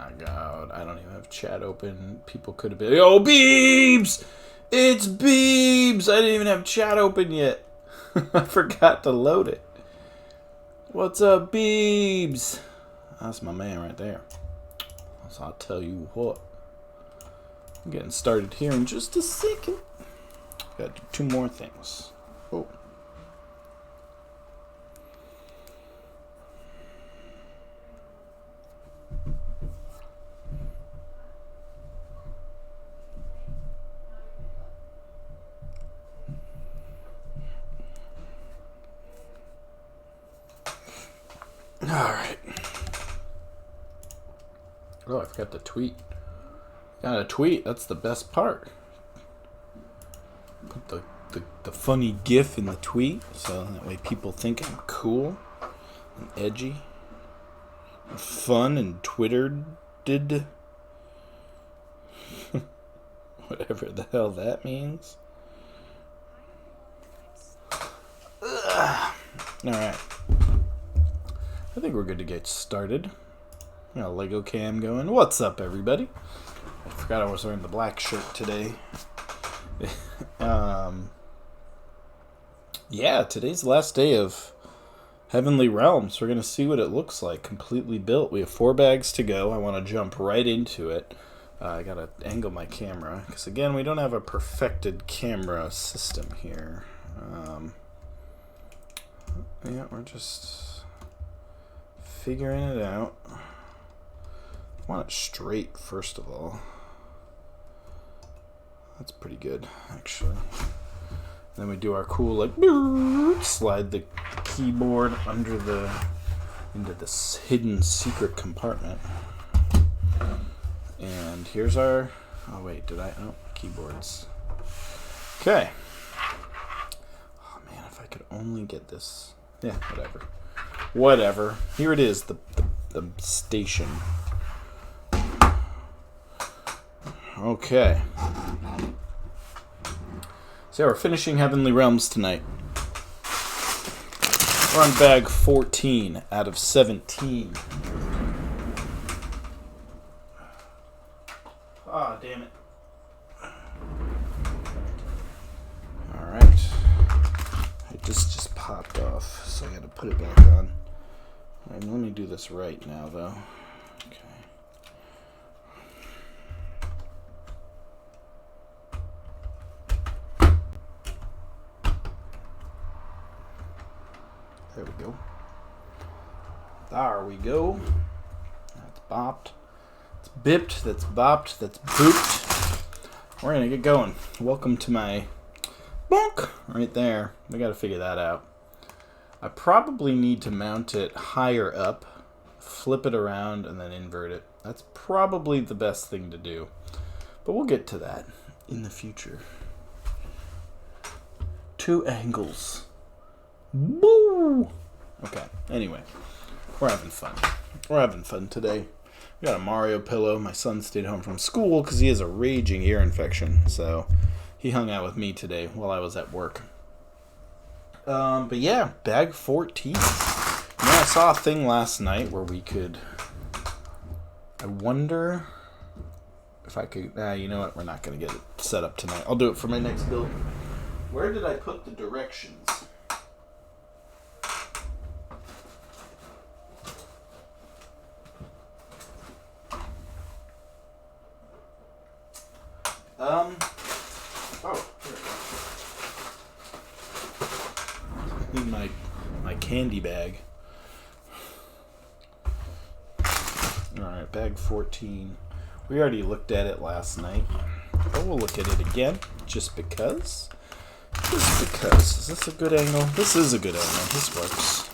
my god. I don't even have chat open. People could have been... Yo, Beebs! It's Beebs! I didn't even have chat open yet. I forgot to load it. What's up, Beebs? That's my man right there. So I'll tell you what. I'm getting started here in just a second. Gotta do 2 more things. Oh. Alright. Oh, I forgot to tweet. Got a tweet. That's the best part. Put the funny gif in the tweet, so that way people think I'm cool and edgy and fun and Twittered. Whatever the hell that means. Alright. I think we're good to get started. Got a Lego cam going. What's up, everybody? I forgot I was wearing the black shirt today. Yeah, today's the last day of Heavenly Realms. We're going to see what it looks like, completely built. We have 4 bags to go. I want to jump right into it. I got to angle my camera, because again, we don't have a perfected camera system here. Yeah, we're just figuring it out. I want it straight, first of all. That's pretty good, actually. Then we do our cool, like, slide the keyboard into this hidden secret compartment. And here's our, oh wait, keyboards. Okay. Oh man, if I could only get this. Yeah, whatever. Here it is, the station. Okay. So we're finishing Heavenly Realms tonight. We're on bag 14 out of 17. Ah, damn it. Alright. It just popped off, so I gotta put it back on. Alright, let me do this right now, though. Okay. There we go. There we go. That's bopped. That's bipped. That's bopped. That's booped. We're going to get going. Welcome to my bonk right there. We got to figure that out. I probably need to mount it higher up, flip it around, and then invert it. That's probably the best thing to do. But we'll get to that in the future. 2 angles. Boo! Okay, anyway. We're having fun. We're having fun today. We got a Mario pillow. My son stayed home from school because he has a raging ear infection. So he hung out with me today while I was at work. But yeah, bag 14. I saw a thing last night where we could... I wonder if I could... you know what? We're not going to get it set up tonight. I'll do it for my next build. Where did I put the directions? Oh, here we go. I need my candy bag. Alright, bag 14. We already looked at it last night. But we'll look at it again, just because. Just because. Is this a good angle? This is a good angle. This works.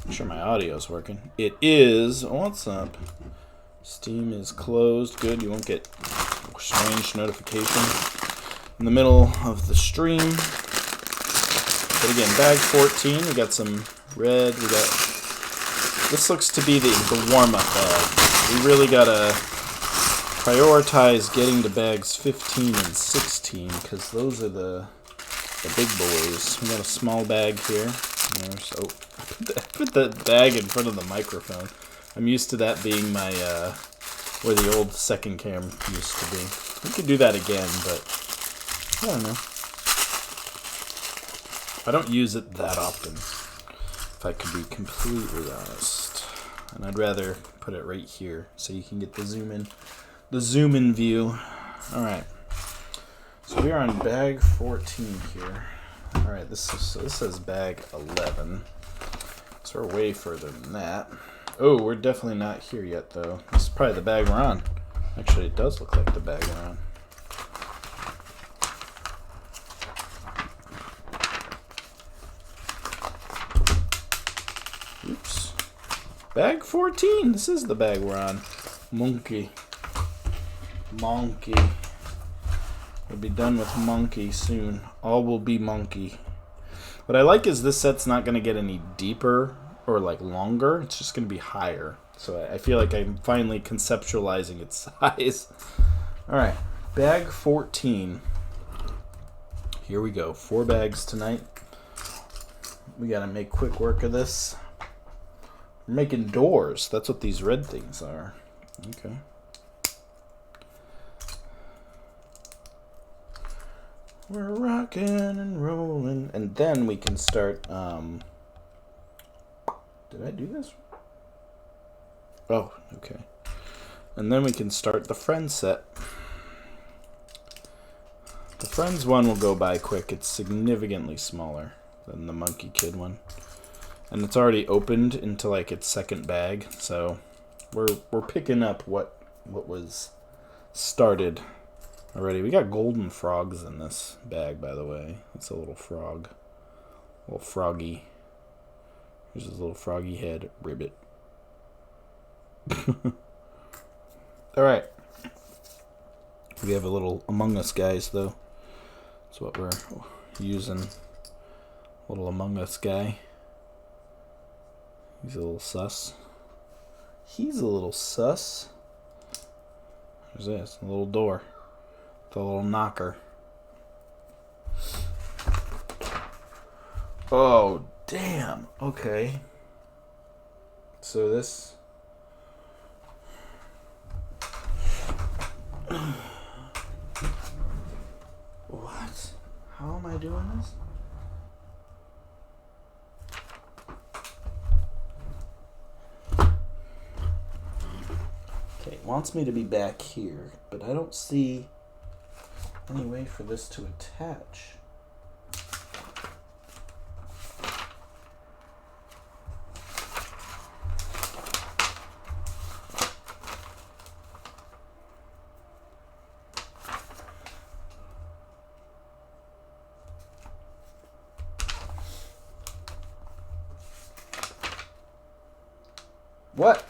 I'm sure my audio's working. It is. What's up? Steam is closed. Good. You won't get strange notification in the middle of the stream. But again, bag 14. We got some red. We got. This looks to be the warm-up bag. We really gotta prioritize getting to bags 15 and 16 because those are the big boys. We got a small bag here. There's, oh, I put the bag in front of the microphone. I'm used to that being my where the old second cam used to be. We could do that again, but I don't know. I don't use it that often, if I could be completely honest. And I'd rather put it right here so you can get the zoom in view. All right. So we are on bag 14 here. All right, this says bag 11. So we're way further than that. Oh, we're definitely not here yet, though. This is probably the bag we're on. Actually, it does look like the bag we're on. Oops. Bag 14. This is the bag we're on. Monkie. We'll be done with Monkie soon. All will be Monkie. What I like is this set's not going to get any deeper or like longer. It's just going to be higher. So I feel like I'm finally conceptualizing its size. All right, bag 14. Here we go. 4 bags tonight. We got to make quick work of this. We're making doors. That's what these red things are. Okay. We're rocking and rolling. And then we can start... Did I do this? Oh, okay. And then we can start the Friends set. The Friends one will go by quick. It's significantly smaller than the Monkey Kid one. And it's already opened into like its second bag, so we're picking up what was started already. We got golden frogs in this bag, by the way. It's a little frog. A little froggy. Here's his little froggy head. Ribbit. Alright. We have a little Among Us guys, though. That's what we're using. Little Among Us guy. He's a little sus. There's this. A little door. The little knocker. Oh, damn. Okay. So this... What? How am I doing this? Okay, it wants me to be back here, but I don't see any way for this to attach. What?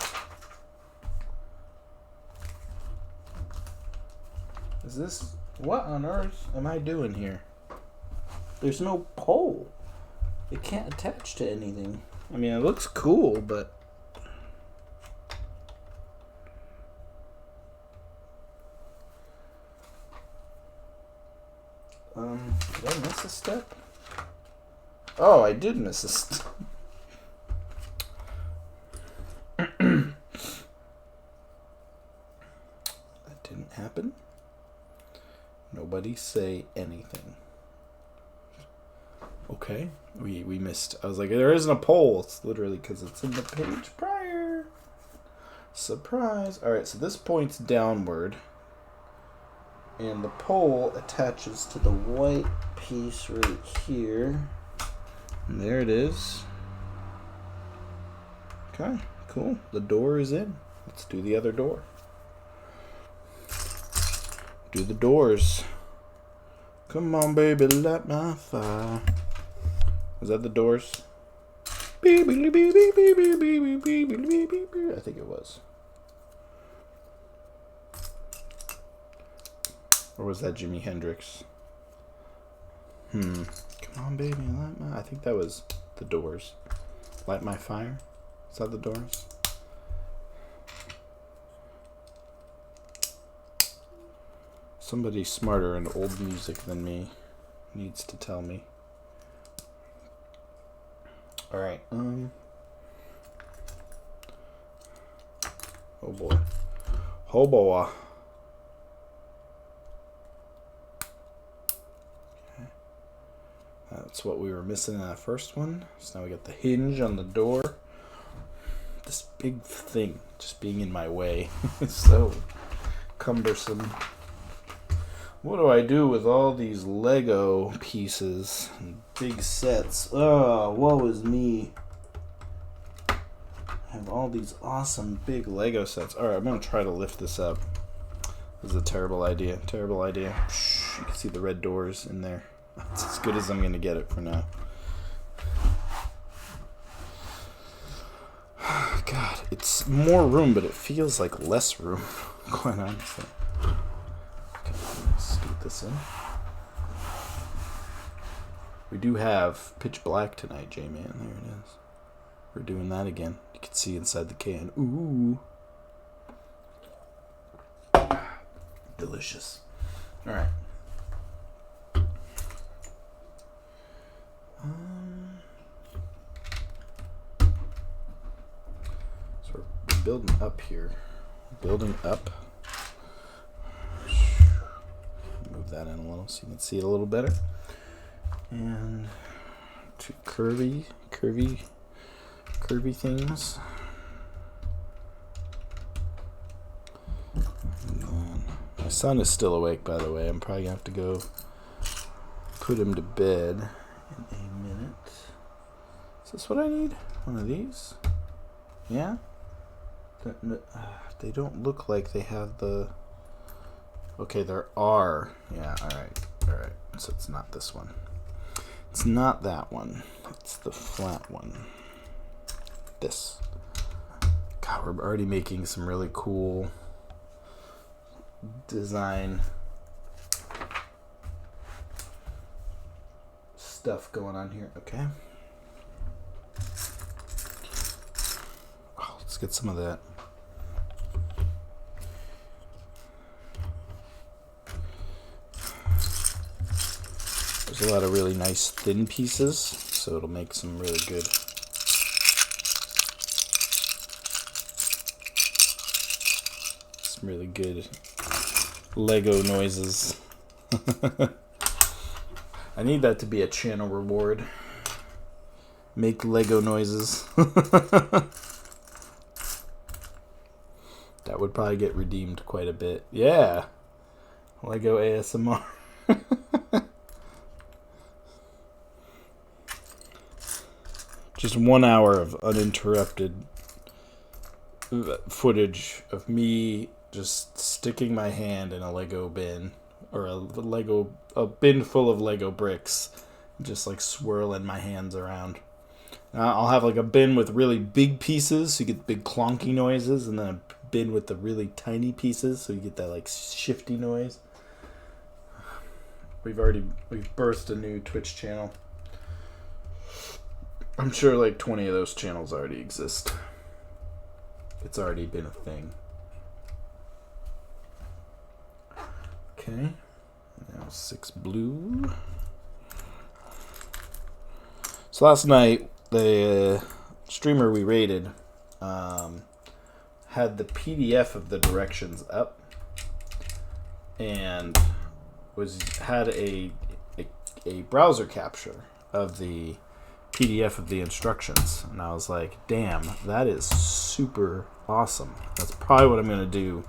Is this... What on earth am I doing here? There's no pole. It can't attach to anything. I mean, it looks cool, but... Did I miss a step? Oh, I did miss a step. That didn't happen. Nobody say anything. Okay, we missed. I was like, there isn't a poll. It's literally because it's in the page prior. Surprise. Alright, so this points downward. And the pole attaches to the white piece right here. And there it is. Okay, cool. The door is in. Let's do the other door. Do the doors. Come on, baby, light my fire. Was that the doors? I think it was. Or was that Jimi Hendrix? Come on, baby, light my... I think that was the doors. Light my fire? Is that the doors? Somebody smarter in old music than me needs to tell me. Alright, oh boy. Oh boy. Okay. That's what we were missing in that first one. So now we got the hinge on the door. This big thing just being in my way is so cumbersome. What do I do with all these Lego pieces and big sets? Oh, woe is me. I have all these awesome big Lego sets. Alright, I'm going to try to lift this up. This is a terrible idea. Terrible idea. You can see the red doors in there. That's as good as I'm going to get it for now. God, it's more room, but it feels like less room, quite honestly. Okay, let's scoot this in. We do have pitch black tonight, J-Man. There it is. We're doing that again. You can see inside the can. Ooh. Delicious. All right. So we're building up here. Building up. Move that in a little so you can see it a little better. And two curvy things. My son is still awake, by the way. I'm probably going to have to go put him to bed in a minute. Is this what I need? One of these? Yeah? They don't look like they have the... Okay, there are. Yeah, alright. Alright. So it's not this one. It's not that one. It's the flat one. This. God, we're already making some really cool design stuff going on here. Okay. Oh, let's get some of that. There's a lot of really nice thin pieces, so it'll make some really good Lego noises. I need that to be a channel reward. Make Lego noises. That would probably get redeemed quite a bit. Yeah. Lego ASMR. Just 1 hour of uninterrupted footage of me just sticking my hand in a Lego bin, or a bin full of Lego bricks, just like swirling my hands around. I'll have like a bin with really big pieces, so you get big clonky noises, and then a bin with the really tiny pieces, so you get that like shifty noise. We've birthed a new Twitch channel. I'm sure like 20 of those channels already exist. It's already been a thing. Okay. Now 6 blue. So last night, the streamer we raided had the PDF of the directions up and had a browser capture of the PDF of the instructions, and I was like, damn, that is super awesome. That's probably what I'm going to do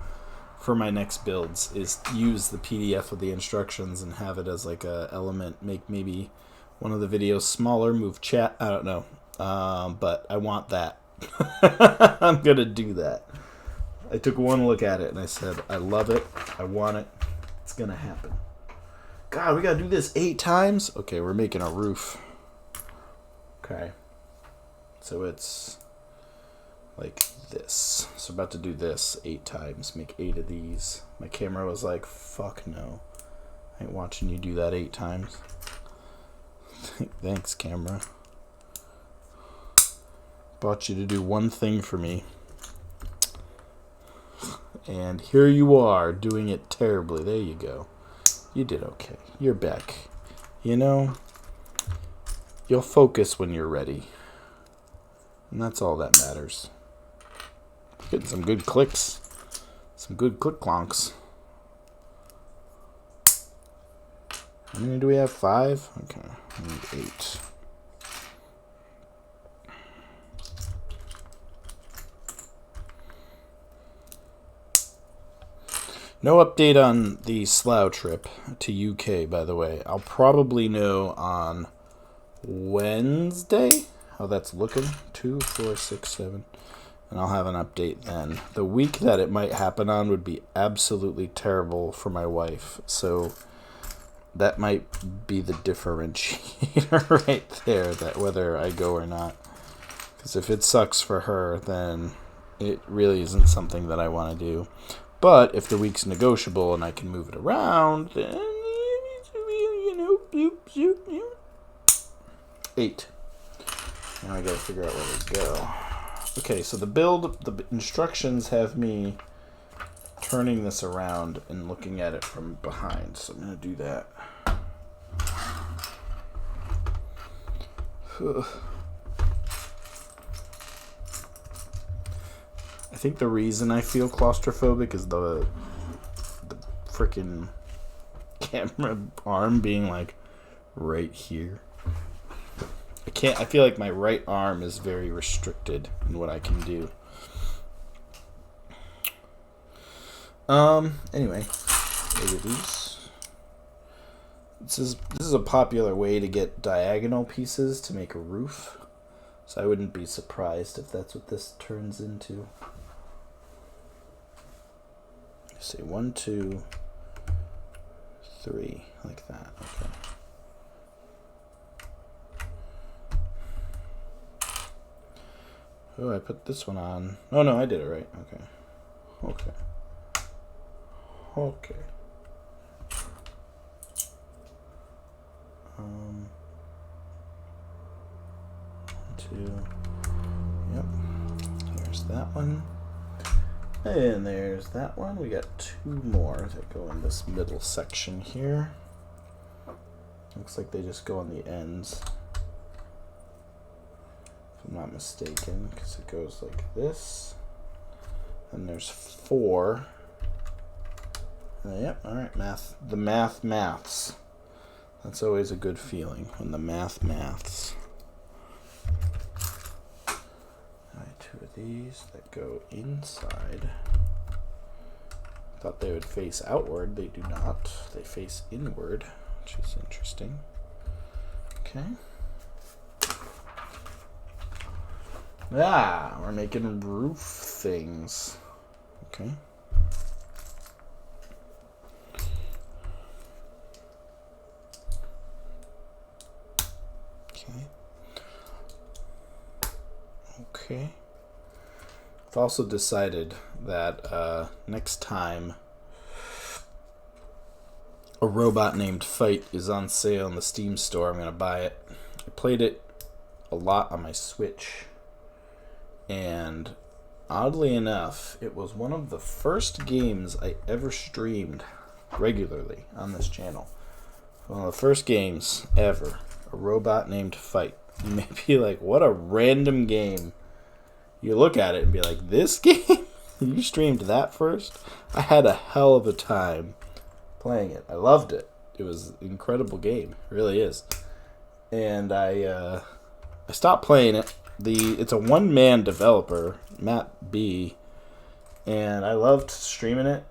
for my next builds, is use the PDF of the instructions and have it as like a element, make maybe one of the videos smaller, move chat, I don't know, but I want that. I'm going to do that. I took one look at it and I said, I love it, I want it, it's going to happen. God, we got to do this 8 times? Okay, we're making a roof. Okay, so it's like this. So about to do this 8 times, make 8 of these. My camera was like, fuck no. I ain't watching you do that 8 times. Thanks, camera. Brought you to do one thing for me. And here you are, doing it terribly. There you go. You did okay. You're back. You know, you'll focus when you're ready. And that's all that matters. Getting some good clicks. Some good click clonks. How many do we have? 5? Okay, we need 8. No update on the Slough trip to UK, by the way. I'll probably know on Wednesday how that's looking. 2, 4, 6, 7. And I'll have an update then. The week that it might happen on would be absolutely terrible for my wife. So that might be the differentiator right there, that whether I go or not. Because if it sucks for her, then it really isn't something that I want to do. But if the week's negotiable and I can move it around, then, 8. Now I gotta figure out where to go. Okay, so the instructions have me turning this around and looking at it from behind. So I'm gonna do that. I think the reason I feel claustrophobic is the freaking camera arm being like right here. I feel like my right arm is very restricted in what I can do. Anyway, look at these. This is a popular way to get diagonal pieces to make a roof. So I wouldn't be surprised if that's what this turns into. Say 1, 2, 3, like that. Okay. Oh, I put this one on. Oh no, I did it right. Okay. Okay. Okay. 1, 2. Yep. There's that one. And there's that one. We got 2 more that go in this middle section here. Looks like they just go on the ends, if I'm not mistaken, because it goes like this. And there's 4. Yep, alright, math. The maths. That's always a good feeling when the maths. Alright, 2 of these that go inside. Thought they would face outward. They do not. They face inward, which is interesting. Okay. Ah, we're making roof things. Okay. Okay. I've also decided that next time a robot named Fight is on sale in the Steam store, I'm going to buy it. I played it a lot on my Switch, and oddly enough, it was one of the first games I ever streamed regularly on this channel. One of the first games ever. A robot named Fight. You may be like, what a random game. You look at it and be like, this game? You streamed that first? I had a hell of a time playing it. I loved it. It was an incredible game. It really is. And I stopped playing it. It's a one-man developer, Matt B, and I loved streaming it.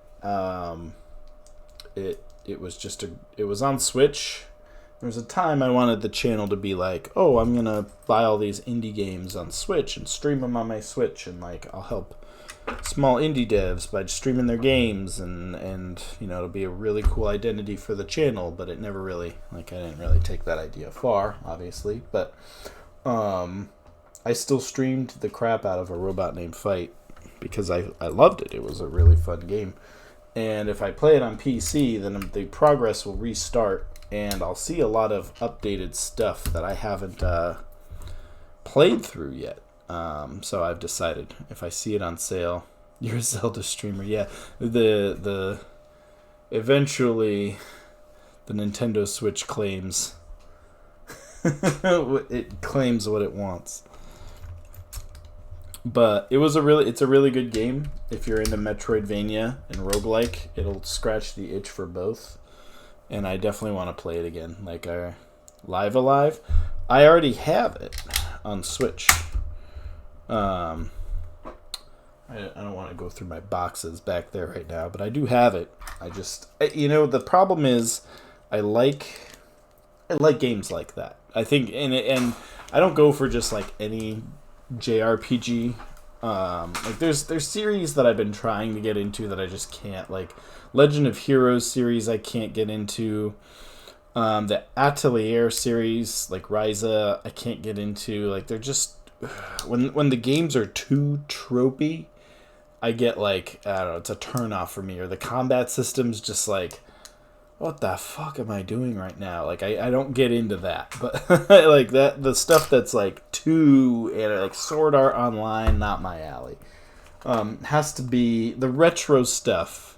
It was on Switch. There was a time I wanted the channel to be like, oh, I'm going to buy all these indie games on Switch and stream them on my Switch, and like I'll help small indie devs by streaming their games, and you know, it'll be a really cool identity for the channel, but it never really, like, I didn't really take that idea far, obviously, but I still streamed the crap out of A Robot Named Fight because I loved it. It was a really fun game. And if I play it on PC, then the progress will restart, and I'll see a lot of updated stuff that I haven't played through yet. So I've decided, if I see it on sale, you're a Zelda streamer. Yeah, eventually the Nintendo Switch claims it claims what it wants. But it's a really good game. If you're into Metroidvania and roguelike, it'll scratch the itch for both. And I definitely want to play it again. Like Live Alive, I already have it on Switch. I don't want to go through my boxes back there right now, but I do have it. The problem is I like games like that. I think, and I don't go for just like any JRPG. Like there's series that I've been trying to get into that I just can't. Like Legend of Heroes series I can't get into. The Atelier series, like Ryza, I can't get into. Like they're just when the games are too tropey, I get like, I don't know, it's a turn off for me. Or the combat system's just like, what the fuck am I doing right now? Like I don't get into that. But like the stuff that's like like Sword Art Online, not my alley. Has to be the retro stuff.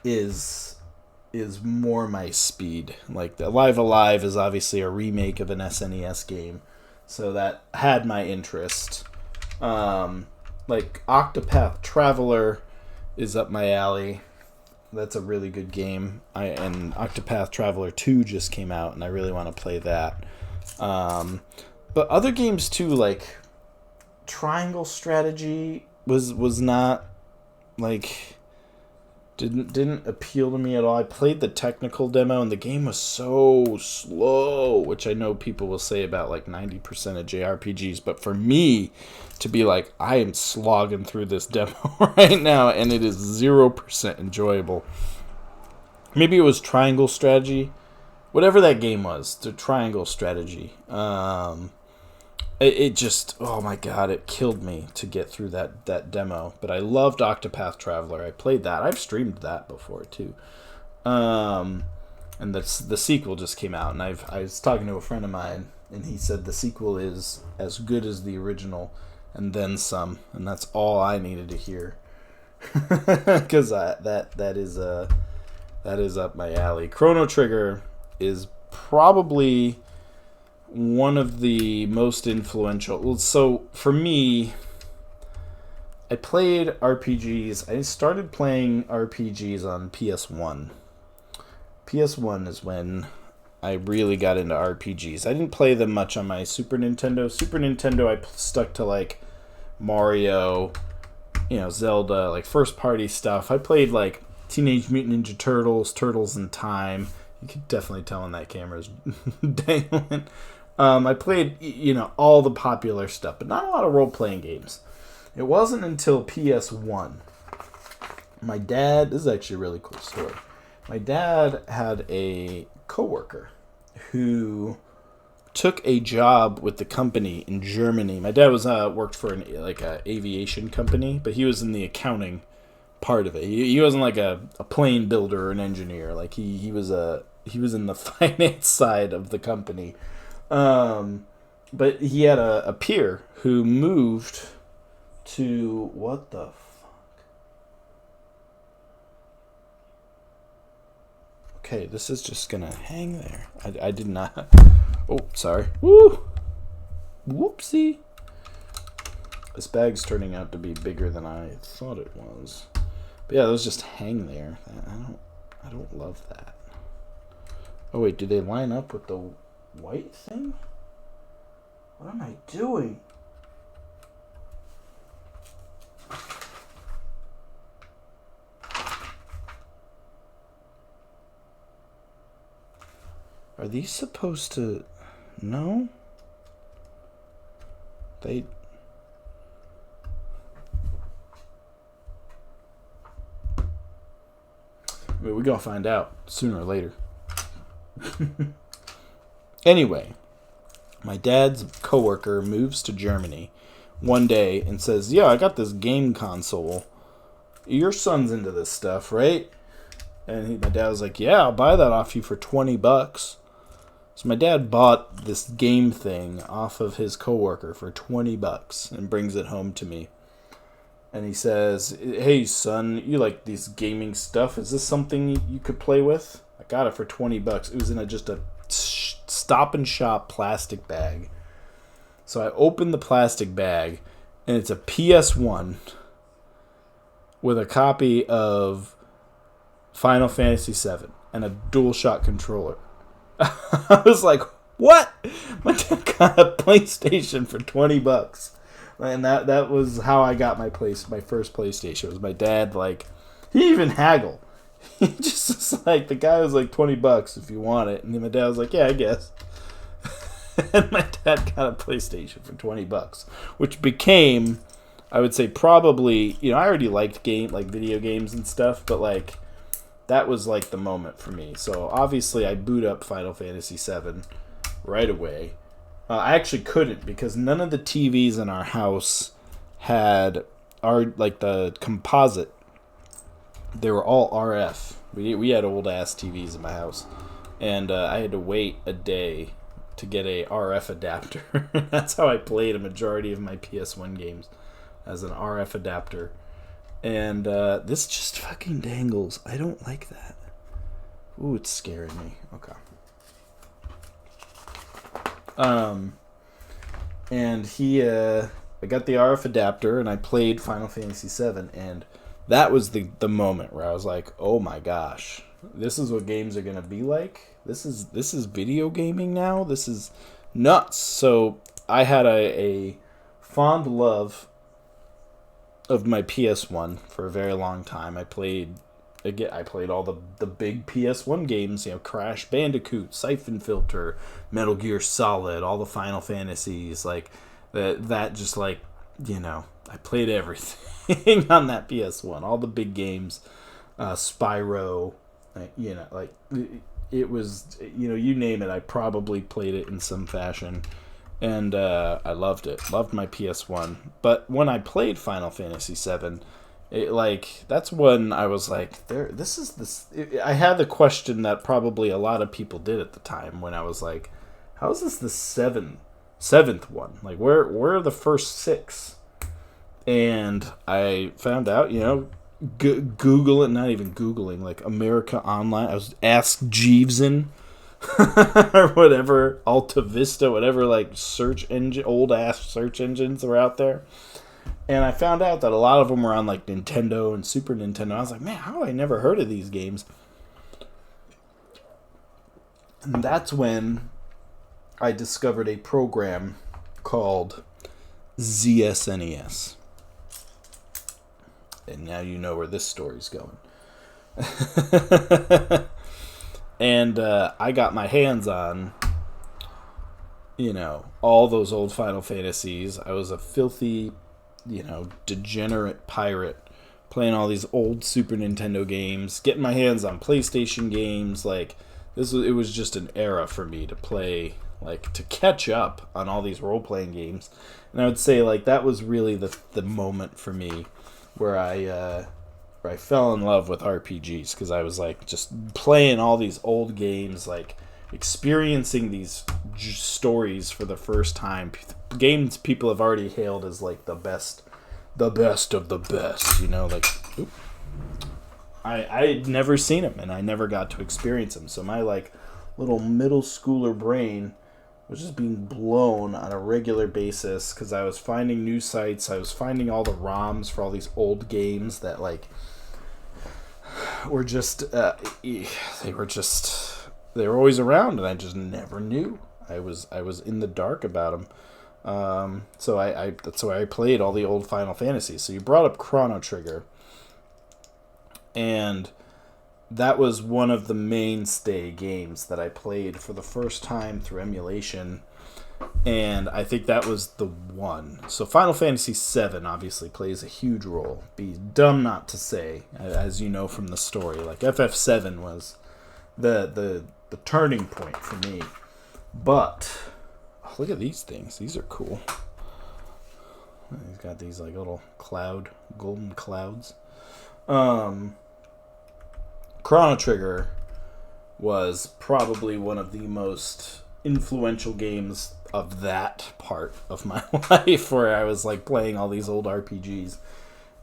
Is more my speed. Like the Live Alive is obviously a remake of an SNES game, so that had my interest. Like Octopath Traveler is up my alley. That's a really good game. And Octopath Traveler 2 just came out, and I really want to play that. But other games too, like Triangle Strategy was not like didn't appeal to me at all. I played the technical demo, and the game was so slow, which I know people will say about like 90% of JRPGs, but for me to be like, I am slogging through this demo right now, and it is 0% enjoyable. Maybe it was Triangle Strategy, whatever that game was, the Triangle Strategy. It just, oh my god, it killed me to get through that demo. But I loved Octopath Traveler. I played that. I've streamed that before too. And the sequel just came out, and I was talking to a friend of mine, and he said the sequel is as good as the original, and then some. And that's all I needed to hear, because that is up my alley. Chrono Trigger is probably one of the most influential. So for me, I played RPGs. I started playing RPGs on PS1. PS1 is when I really got into RPGs. I didn't play them much on my Super Nintendo. Super Nintendo, I stuck to like Mario, Zelda, like first party stuff. I played like Teenage Mutant Ninja Turtles, Turtles in Time. You can definitely tell when that camera's dangling. I played, all the popular stuff, but not a lot of role-playing games. It wasn't until PS1. My dad, this is actually a really cool story. My dad had a coworker who took a job with the company in Germany. My dad was worked for an aviation company, but he was in the accounting part of it. He wasn't like a plane builder or an engineer. Like he was in the finance side of the company. But he had a peer who moved to, what the fuck? Okay, this is just gonna hang there. I did not. Oh, sorry. Woo! Whoopsie. This bag's turning out to be bigger than I thought it was. But yeah, those just hang there. I don't love that. Oh wait, do they line up with the white thing? What am I doing? Are these supposed to... No? They... We're gonna find out sooner or later. Anyway, my dad's coworker moves to Germany one day and says, "Yeah, I got this game console. Your son's into this stuff, right?" And my dad was like, "Yeah, I'll buy that off you for $20." So my dad bought this game thing off of his coworker for $20 and brings it home to me. And he says, "Hey, son, you like this gaming stuff? Is this something you could play with?" I got it for $20. It was in just a Stop and Shop plastic bag. So I opened the plastic bag, and it's a PS1 with a copy of Final Fantasy VII and a DualShock controller. I was like, what? My dad got a PlayStation for $20. And that was how I got my first PlayStation. It was my dad, like, he even haggled. He just was like, the guy was like, $20 if you want it. And then my dad was like, yeah, I guess. And my dad got a PlayStation for $20, which became, I would say, probably, I already liked video games and stuff, but like that was like the moment for me. So obviously I boot up Final Fantasy VII right away. I actually couldn't because none of the TVs in our house had the composite. They were all RF. We had old ass TVs in my house, and I had to wait a day to get a RF adapter. That's how I played a majority of my PS1 games, as an RF adapter. And this just fucking dangles. I don't like that. Ooh, it's scaring me. Okay. And I got the RF adapter and I played Final Fantasy VII, and that was the moment where I was like, oh my gosh, this is what games are gonna be like. This is video gaming now. This is nuts. So I had a fond love of my PS1 for a very long time. I played all the big PS1 games, Crash Bandicoot, Siphon Filter, Metal Gear Solid, all the Final Fantasies, like that just like, I played everything on that PS1, all the big games, Spyro, it was, you name it, I probably played it in some fashion. And I loved it. Loved my PS1. But when I played Final Fantasy VII, that's when I was like, I had the question that probably a lot of people did at the time, when I was like, how is this the seventh one? Like, where are the first 6? And I found out, Google it, not even Googling, like America Online. I was Ask Jeevesin. Or whatever, Alta Vista, whatever, like old ass search engines were out there, and I found out that a lot of them were on like Nintendo and Super Nintendo. I was like, man, how have I never heard of these games? And that's when I discovered a program called ZSNES, and now you know where this story's going. And I got my hands on, all those old Final Fantasies. I was a filthy, degenerate pirate playing all these old Super Nintendo games, getting my hands on PlayStation games. Like, it was just an era for me to play, like, to catch up on all these role-playing games. And I would say, like, that was really the moment for me where I fell in love with RPGs, because I was like just playing all these old games, like experiencing these stories for the first time. Games people have already hailed as like the best of the best, like I'd never seen them and I never got to experience them. So my like little middle schooler brain was just being blown on a regular basis, because I was finding new sites. I was finding all the ROMs for all these old games that like were just they were always around, and I just never knew. I was in the dark about them. So that's why I played all the old Final Fantasies. So you brought up Chrono Trigger, and that was one of the mainstay games that I played for the first time through emulation, and I think that was the one. So Final Fantasy VII obviously plays a huge role. Be dumb not to say, as you know from the story. Like, FF7 was the turning point for me. But look at these things. These are cool. He's got these like little golden clouds. Chrono Trigger was probably one of the most influential games of that part of my life, where I was like playing all these old RPGs.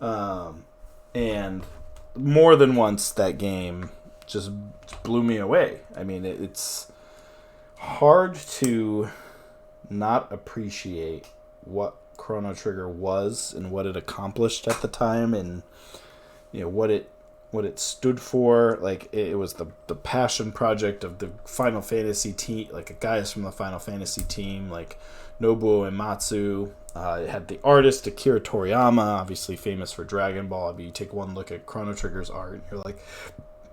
And more than once that game just blew me away. I mean, it's hard to not appreciate what Chrono Trigger was and what it accomplished at the time, and what it stood for. Like, it was the passion project of the Final Fantasy team, like guys from the Final Fantasy team, like Nobuo Uematsu. It had the artist Akira Toriyama, obviously famous for Dragon Ball. I mean, you take one look at Chrono Trigger's art, and you're like,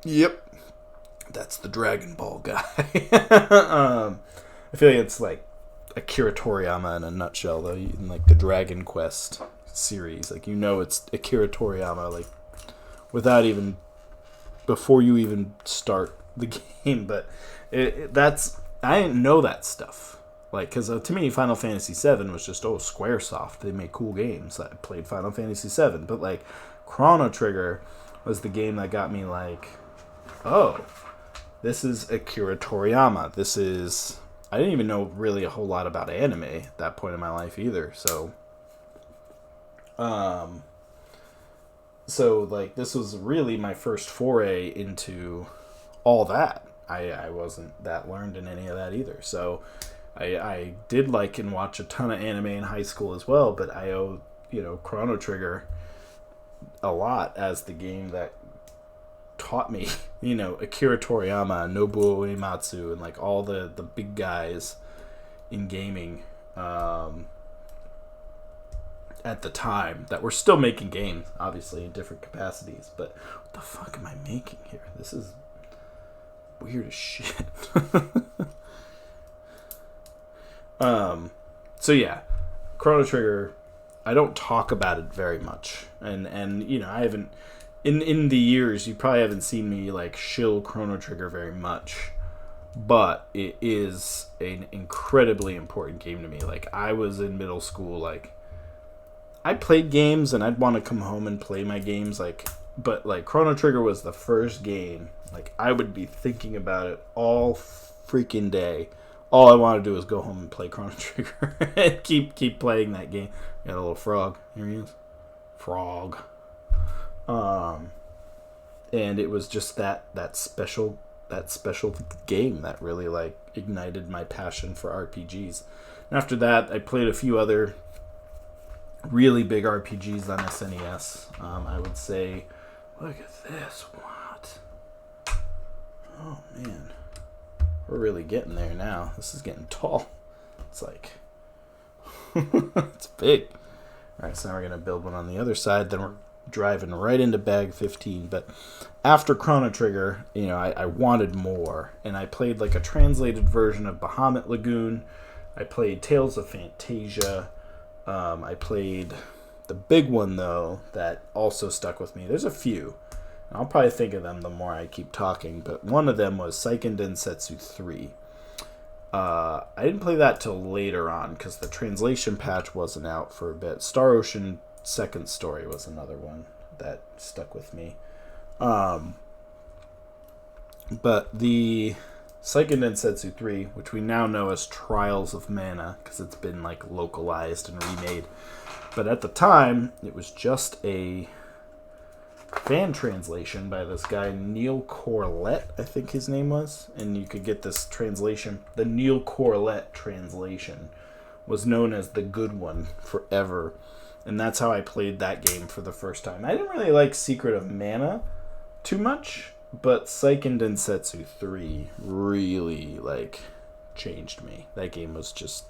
yep, that's the Dragon Ball guy. I feel like it's like Akira Toriyama in a nutshell, though. In like the Dragon Quest series, like, it's Akira Toriyama, like, before you even start the game. But I didn't know that stuff. Like, because to me, Final Fantasy VII was just, Squaresoft. They make cool games. I played Final Fantasy VII. But, like, Chrono Trigger was the game that got me, like, this is Akira Toriyama. I didn't even know really a whole lot about anime at that point in my life either. So, like, this was really my first foray into all that. I wasn't that learned in any of that either. So, I did like and watch a ton of anime in high school as well, but I owe, Chrono Trigger a lot as the game that taught me, Akira Toriyama, Nobuo Uematsu, and like all the big guys in gaming at the time that were still making games, obviously in different capacities. But what the fuck am I making here? This is weird as shit. So yeah, Chrono Trigger, I don't talk about it very much, and I haven't in the years, you probably haven't seen me like shill Chrono Trigger very much, but it is an incredibly important game to me. Like, I was in middle school, like, I played games and I'd want to come home and play my games, like, but like Chrono Trigger was the first game, like, I would be thinking about it all freaking day. All I want to do is go home and play Chrono Trigger and keep playing that game. Got a little frog. Here he is. Frog. And it was just that special game that really, like, ignited my passion for RPGs. And after that, I played a few other really big RPGs on SNES. I would say, look at this. What? Oh, man. We're really getting there now. This is getting tall. It's like, it's big. All right, so now we're going to build one on the other side. Then we're driving right into bag 15. But after Chrono Trigger, I wanted more. And I played like a translated version of Bahamut Lagoon. I played Tales of Fantasia. I played the big one, though, that also stuck with me. There's a few. I'll probably think of them the more I keep talking, but one of them was Seiken Densetsu 3. I didn't play that till later on because the translation patch wasn't out for a bit. Star Ocean Second Story was another one that stuck with me. But the Seiken Densetsu 3, which we now know as Trials of Mana because it's been like localized and remade, but at the time it was just a fan translation by this guy Neil Corlett, I think his name was, and you could get this translation. The Neil Corlett translation was known as the good one forever, and that's how I played that game for the first time. I didn't really like Secret of Mana too much, but Seiken Densetsu 3 really, like, changed me. That game was just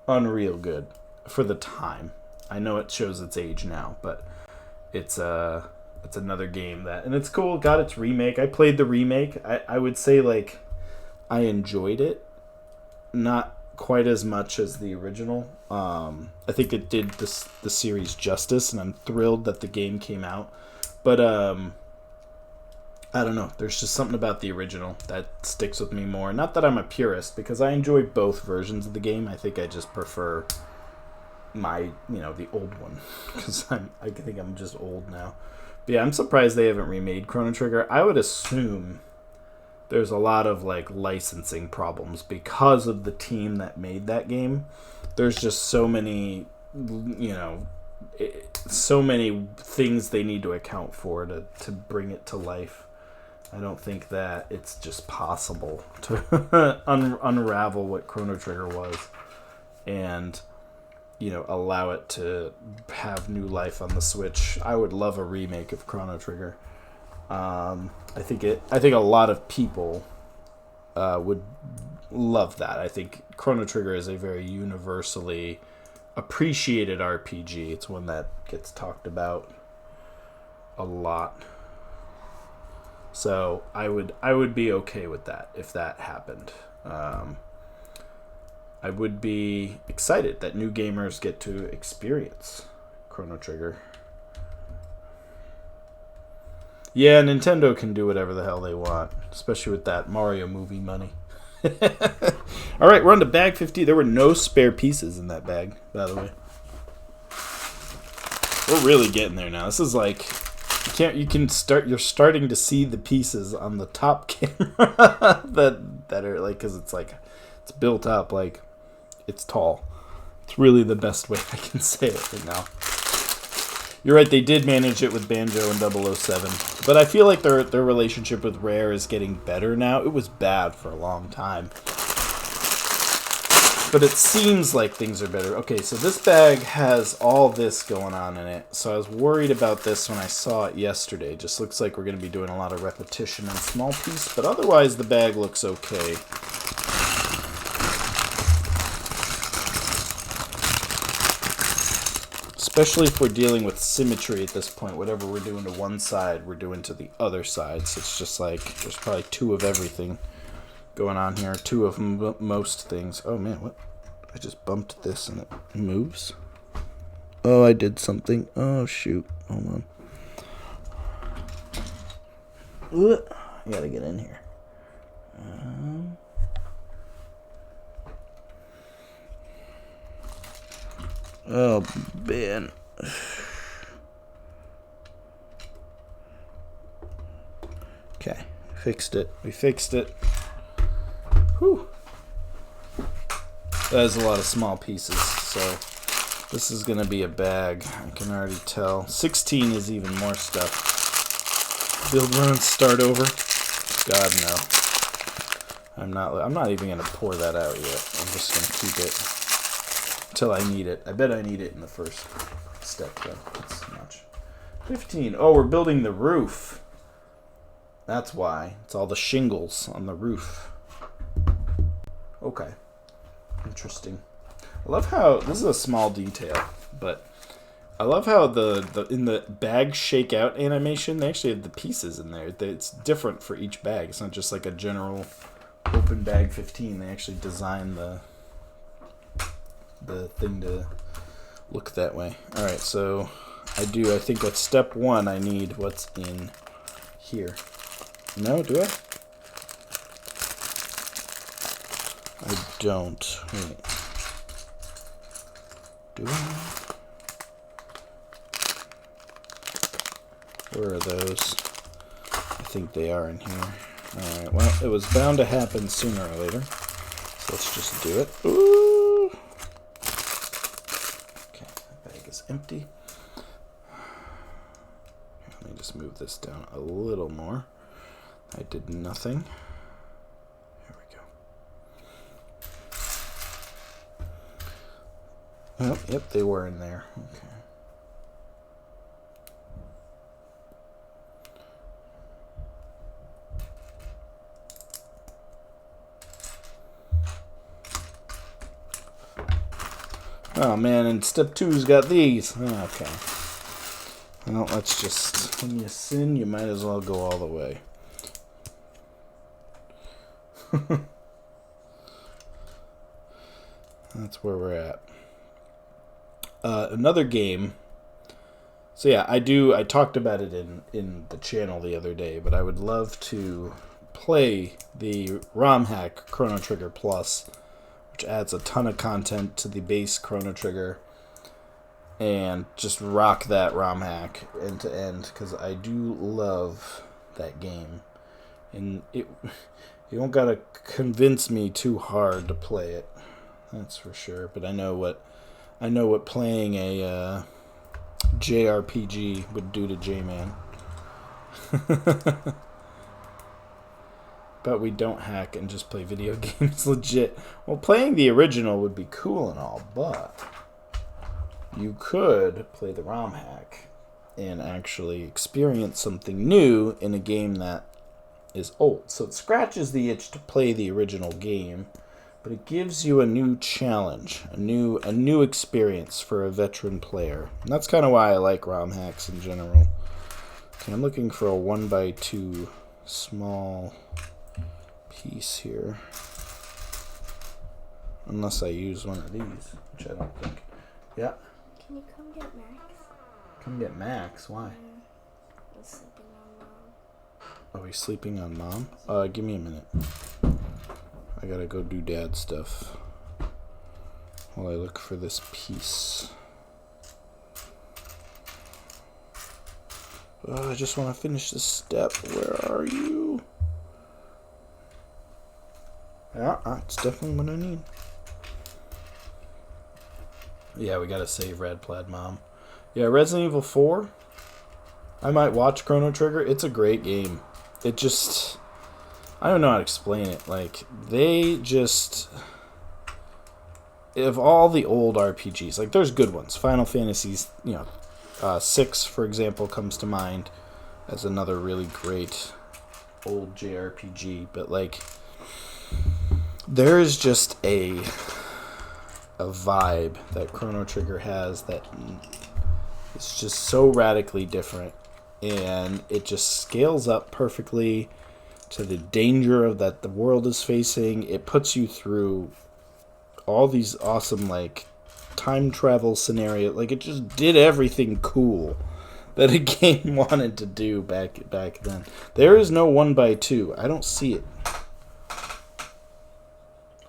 unreal good for the time. I know it shows its age now, but it's another game that, and it's cool, got its remake. I played the remake. I would say, like, I enjoyed it. Not quite as much as the original. I think it did the series justice, and I'm thrilled that the game came out. But, I don't know. There's just something about the original that sticks with me more. Not that I'm a purist, because I enjoy both versions of the game. I think I just prefer the old one, because I think I'm just old now. But yeah, I'm surprised they haven't remade Chrono Trigger. I would assume there's a lot of like licensing problems because of the team that made that game. There's just so many, so many things they need to account for to bring it to life. I don't think that it's just possible to unravel what Chrono Trigger was. and allow it to have new life on the Switch. I would love a remake of Chrono Trigger. I think a lot of people would love that. I think Chrono Trigger is a very universally appreciated RPG. It's one that gets talked about a lot. So I would be okay with that if that happened. I would be excited that new gamers get to experience Chrono Trigger. Yeah, Nintendo can do whatever the hell they want, especially with that Mario movie money. All right, we're on to bag 50. There were no spare pieces in that bag, by the way. We're really getting there now. This is like you're starting to see the pieces on the top camera that are like, because it's built up like it's tall. It's really the best way I can say it right now. You're right, they did manage it with Banjo and 007. But I feel like their relationship with Rare is getting better now. It was bad for a long time. But it seems like things are better. Okay, so this bag has all this going on in it. So I was worried about this when I saw it yesterday. It just looks like we're going to be doing a lot of repetition and small piece. But otherwise, the bag looks okay. Especially if we're dealing with symmetry at this point. Whatever we're doing to one side, we're doing to the other side. So it's just like there's probably two of everything going on here. Two of most things. Oh man, what? I just bumped this and it moves. Oh, I did something. Oh shoot. Hold on. I gotta get in here. Oh, man. Okay, fixed it. We fixed it. Whew. That is a lot of small pieces, so this is going to be a bag. I can already tell. 16 is even more stuff. Build, run, start over. God, no. I'm not even going to pour that out yet. I'm just going to keep it until I need it. I bet I need it in the first step, though. That's much. 15. Oh, we're building the roof. That's why. It's all the shingles on the roof. Okay. Interesting. I love how... This is a small detail, but I love how the in the bag shake out animation, they actually have the pieces in there. It's different for each bag. It's not just like a general open bag 15. They actually design the thing to look that way. Alright, so I think that's step one. I need what's in here. No, do I? I don't. Wait. Do I? Where are those? I think they are in here. Alright, well, it was bound to happen sooner or later. So let's just do it. Ooh! Okay, that bag is empty. Let me just move this down a little more. I did nothing. Here we go. Oh, yep, they were in there. Okay. Oh man, and step two's got these. Okay. Well, let's just, when you sin, you might as well go all the way. That's where we're at. Another game. So yeah, I talked about it in the channel the other day, but I would love to play the ROM hack Chrono Trigger Plus, which adds a ton of content to the base Chrono Trigger, and just rock that ROM hack end to end, because I do love that game. And you don't gotta convince me too hard to play it, that's for sure. But I know what playing a JRPG would do to J-Man. But we don't hack and just play video games legit. Well, playing the original would be cool and all, but you could play the ROM hack and actually experience something new in a game that is old. So it scratches the itch to play the original game, but it gives you a new challenge, a new experience for a veteran player. And that's kind of why I like ROM hacks in general. Okay, I'm looking for a 1x2 small piece here. Unless I use one of these, which I don't think. Yeah. Can you come get Max? Come get Max? Why? He's sleeping on Mom. Oh, he's sleeping on Mom? Give me a minute. I gotta go do Dad stuff while I look for this piece. I just want to finish this step. Where are you? Yeah, it's definitely what I need. Yeah, we gotta save Rad Plaid Mom. Yeah, Resident Evil 4. I might watch Chrono Trigger. It's a great game. It just... I don't know how to explain it. Like, they just... Of all the old RPGs, like, there's good ones. Final Fantasy's, 6, for example, comes to mind as another really great old JRPG. But, like, there is just a vibe that Chrono Trigger has that is just so radically different. And it just scales up perfectly to the danger of that the world is facing. It puts you through all these awesome, like, time travel scenarios. Like, it just did everything cool that a game wanted to do back then. There is no 1x2. I don't see it.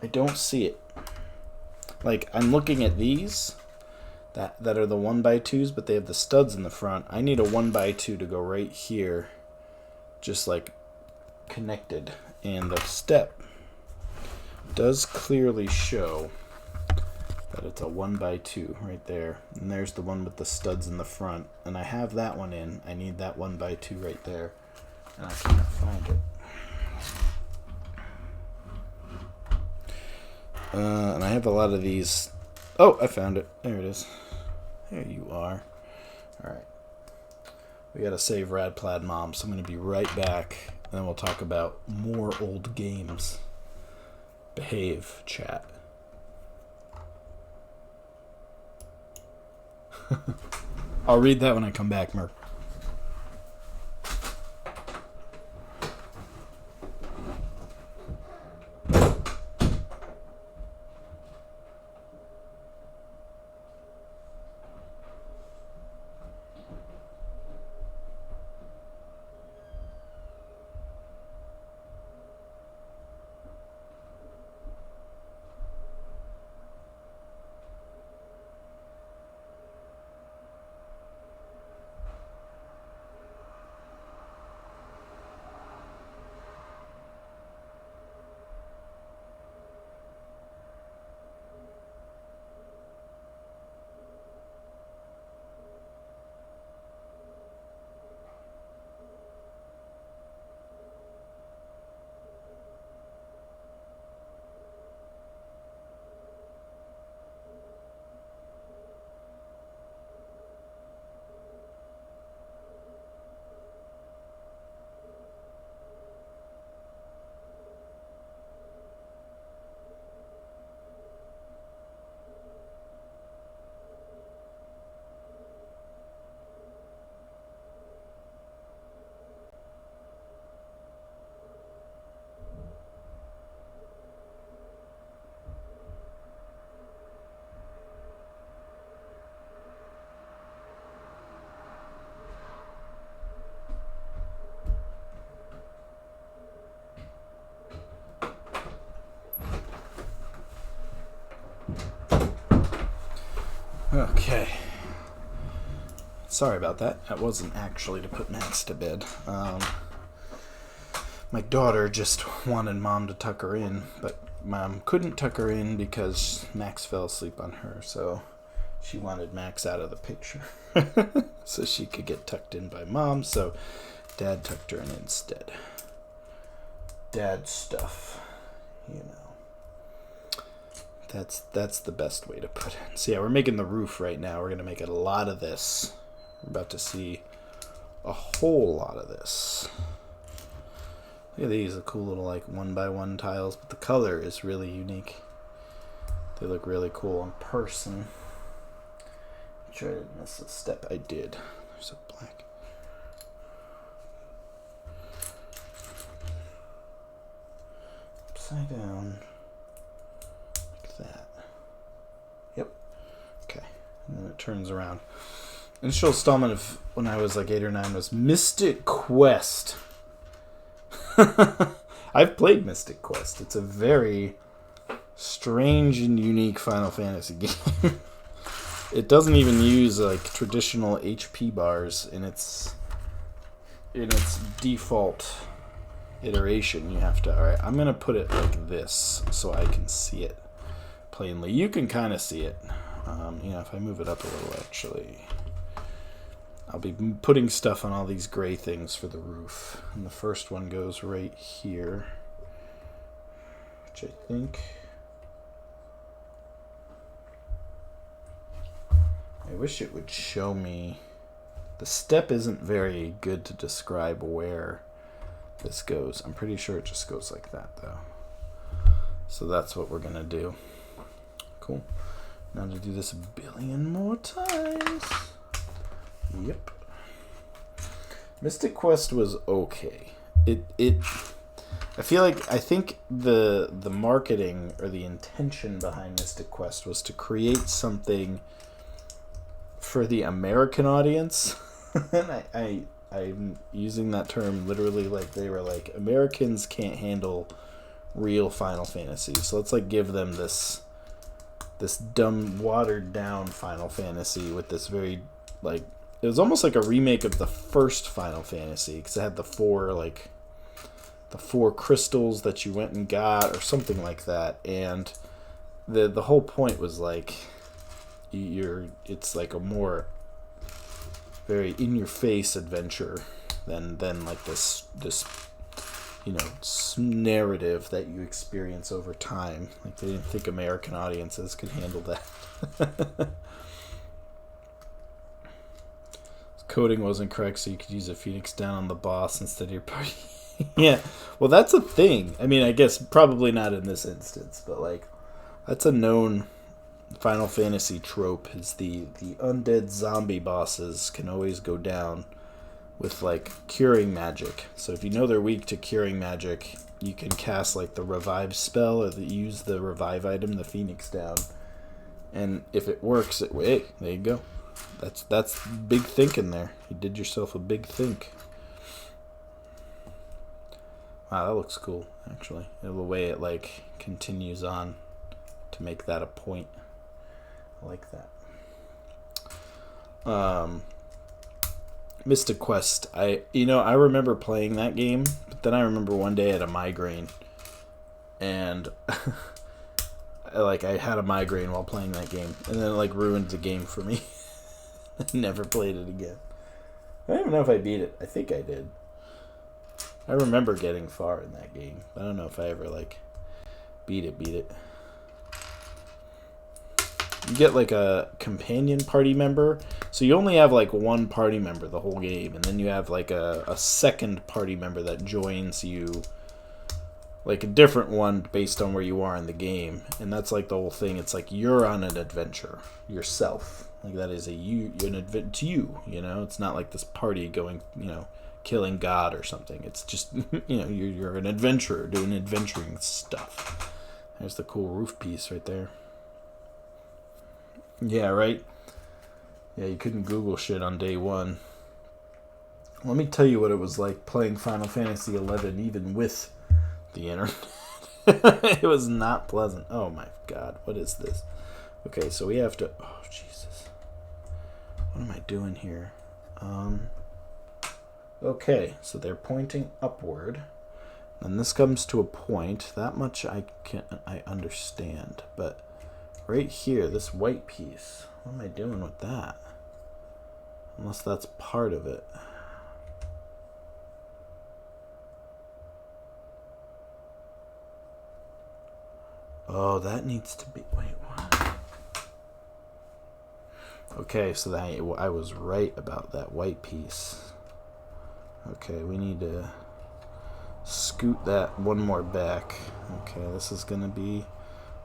I don't see it. Like, I'm looking at these that are the 1x2s, but they have the studs in the front. I need a 1x2 to go right here, just like connected, and the step does clearly show that it's a 1x2 right there, and there's the one with the studs in the front, and I have that one in. I need that 1x2 right there, and I can't find it. And I have a lot of these. Oh, I found it. There it is. There you are. Alright. We gotta save Rad Plaid Mom, so I'm gonna be right back, and then we'll talk about more old games. Behave, chat. I'll read that when I come back, Merc. Okay. Sorry about that. That wasn't actually to put Max to bed. My daughter just wanted Mom to tuck her in, but Mom couldn't tuck her in because Max fell asleep on her, so she wanted Max out of the picture so she could get tucked in by Mom, so Dad tucked her in instead. dad stuff, you know. That's the best way to put it. So yeah, we're making the roof right now. We're gonna make a lot of this. We're about to see a whole lot of this. Look at these, the cool little like 1x1 tiles, but the color is really unique. They look really cool in person. Try to miss a step. I did. There's a black. Upside down. Like that. Yep. Okay. And then it turns around. Initial installment of when I was like 8 or 9 was Mystic Quest. I've played Mystic Quest. It's a very strange and unique Final Fantasy game. It doesn't even use like traditional HP bars in its default iteration. You have to. All right, I'm gonna put it like this so I can see it plainly. You can kind of see it. If I move it up a little, actually, I'll be putting stuff on all these gray things for the roof. And the first one goes right here, which I think. I wish it would show me. The step isn't very good to describe where this goes. I'm pretty sure it just goes like that, though. So that's what we're going to do. Cool. Now to do this a billion more times. Yep. Mystic Quest was okay. I think the marketing or the intention behind Mystic Quest was to create something for the American audience. And I'm using that term literally, like they were like, Americans can't handle real Final Fantasy, so let's like give them this dumb watered down Final Fantasy with this very like, it was almost like a remake of the first Final Fantasy, because it had the four crystals that you went and got or something like that. And the whole point was like, it's like a more very in your face adventure than like this narrative that you experience over time. Like they didn't think American audiences could handle that. Coding wasn't correct, so you could use a Phoenix down on the boss instead of your party. Yeah, well, that's a thing. I mean, I guess probably not in this instance, but like that's a known Final Fantasy trope, is the undead zombie bosses can always go down with like curing magic. So if you know they're weak to curing magic, you can cast like the revive spell or use the revive item, the Phoenix down, and if it works, hey, there you go. That's big thinking there. You did yourself a big think. Wow, that looks cool, actually. The way it like continues on to make that a point. I like that. Mystic Quest. I remember playing that game, but then I remember one day I had a migraine, and I had a migraine while playing that game, and then it like ruined the game for me. I never played it again. I don't even know if I beat it. I think I did. I remember getting far in that game. I don't know if I ever like beat it. You get like a companion party member. So you only have like one party member the whole game, and then you have like a second party member that joins you, like a different one based on where you are in the game. And that's like the whole thing. It's like you're on an adventure yourself. Like that is an adventure to you, It's not like this party going, killing God or something. It's just, you're an adventurer doing adventuring stuff. There's the cool roof piece right there. Yeah, right? Yeah, you couldn't Google shit on day one. Let me tell you what it was like playing Final Fantasy XI even with the internet. It was not pleasant. Oh my god, what is this? Okay, so we have to... Oh, Jesus. What am I doing here? Okay, so they're pointing upward. And this comes to a point. That much I understand. But right here, this white piece, what am I doing with that? Unless that's part of it. Oh, that needs to be... Wait, what? Okay, so I was right about that white piece. Okay, we need to scoot that one more back. Okay, this is going to be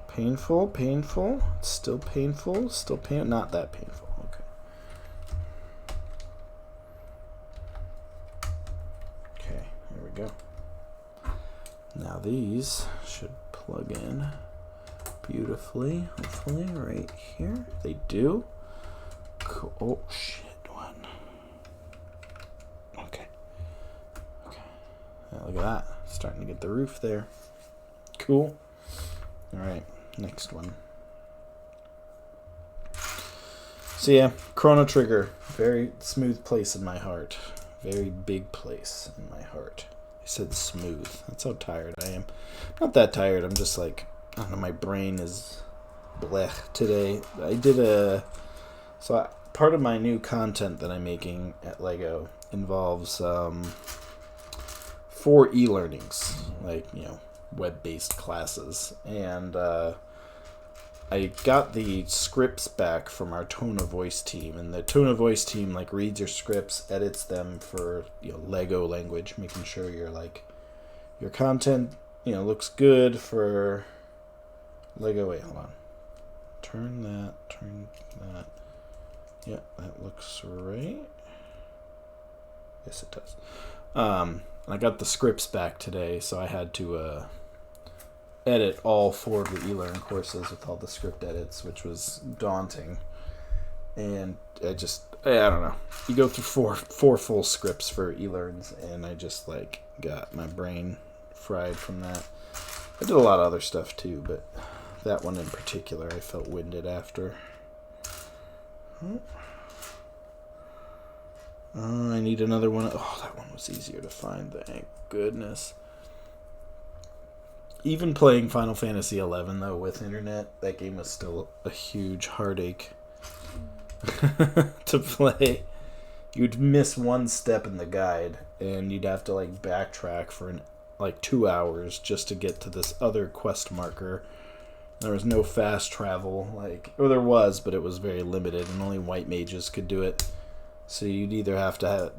painful. It's still painful. Not that painful. Okay. Okay, here we go. Now these should plug in beautifully, hopefully, right here. They do. Cool. Oh, shit, one. Okay. Yeah, look at that. Starting to get the roof there. Cool. Alright, next one. So yeah, Chrono Trigger. Very smooth place in my heart. Very big place in my heart. I said smooth. That's how tired I am. Not that tired. I'm just like, I don't know, my brain is blech today. Part of my new content that I'm making at LEGO involves 4 e-learnings, like, web-based classes. And I got the scripts back from our tone of voice team, and the tone of voice team reads your scripts, edits them for LEGO language, making sure your content looks good for LEGO. Wait, hold on. Turn that. Yeah, that looks right. Yes, it does. I got the scripts back today, so I had to edit all 4 of the e-learn courses with all the script edits, which was daunting. And I don't know. You go through four full scripts for e-learns, and I just got my brain fried from that. I did a lot of other stuff too, but that one in particular I felt winded after. I need another one. Oh, that one was easier to find, thank goodness. Even playing Final Fantasy XI, though, with internet, that game was still a huge heartache to play. You'd miss one step in the guide, and you'd have to backtrack for 2 hours just to get to this other quest marker. There was no fast travel, or there was, but it was very limited, and only white mages could do it. So you'd either have to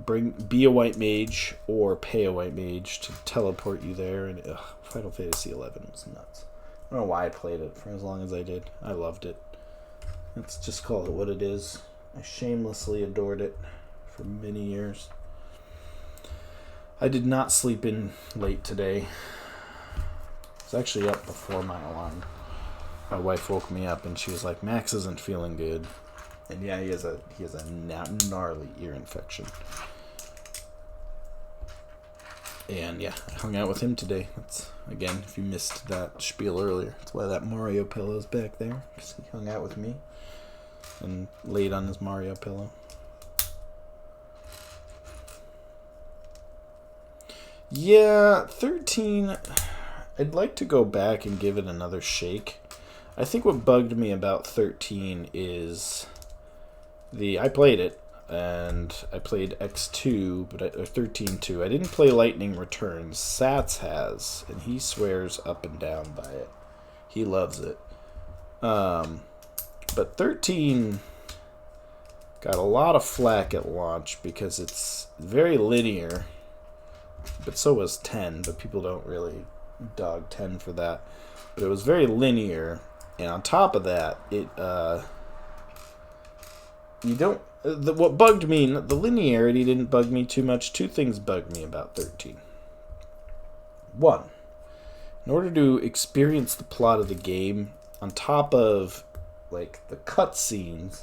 be a white mage or pay a white mage to teleport you there. And Final Fantasy XI was nuts. I don't know why I played it for as long as I did. I loved it. Let's just call it what it is. I shamelessly adored it for many years. I did not sleep in late today. I was actually up before my alarm. My wife woke me up and she was like, "Max isn't feeling good." And yeah, he has a gnarly ear infection. And yeah, I hung out with him today. That's, again, if you missed that spiel earlier, that's why that Mario pillow is back there, because he hung out with me and laid on his Mario pillow. Yeah, 13, I'd like to go back and give it another shake. I think what bugged me about 13 is I played it, and I played X2, or 13-2. I didn't play Lightning Returns. Sats has, and he swears up and down by it. He loves it. But 13 got a lot of flack at launch because it's very linear, but so was 10, but people don't really dog 10 for that. But it was very linear, and on top of that, what bugged me, the linearity didn't bug me too much. 2 things bugged me about 13. 1, in order to experience the plot of the game, on top of the cutscenes,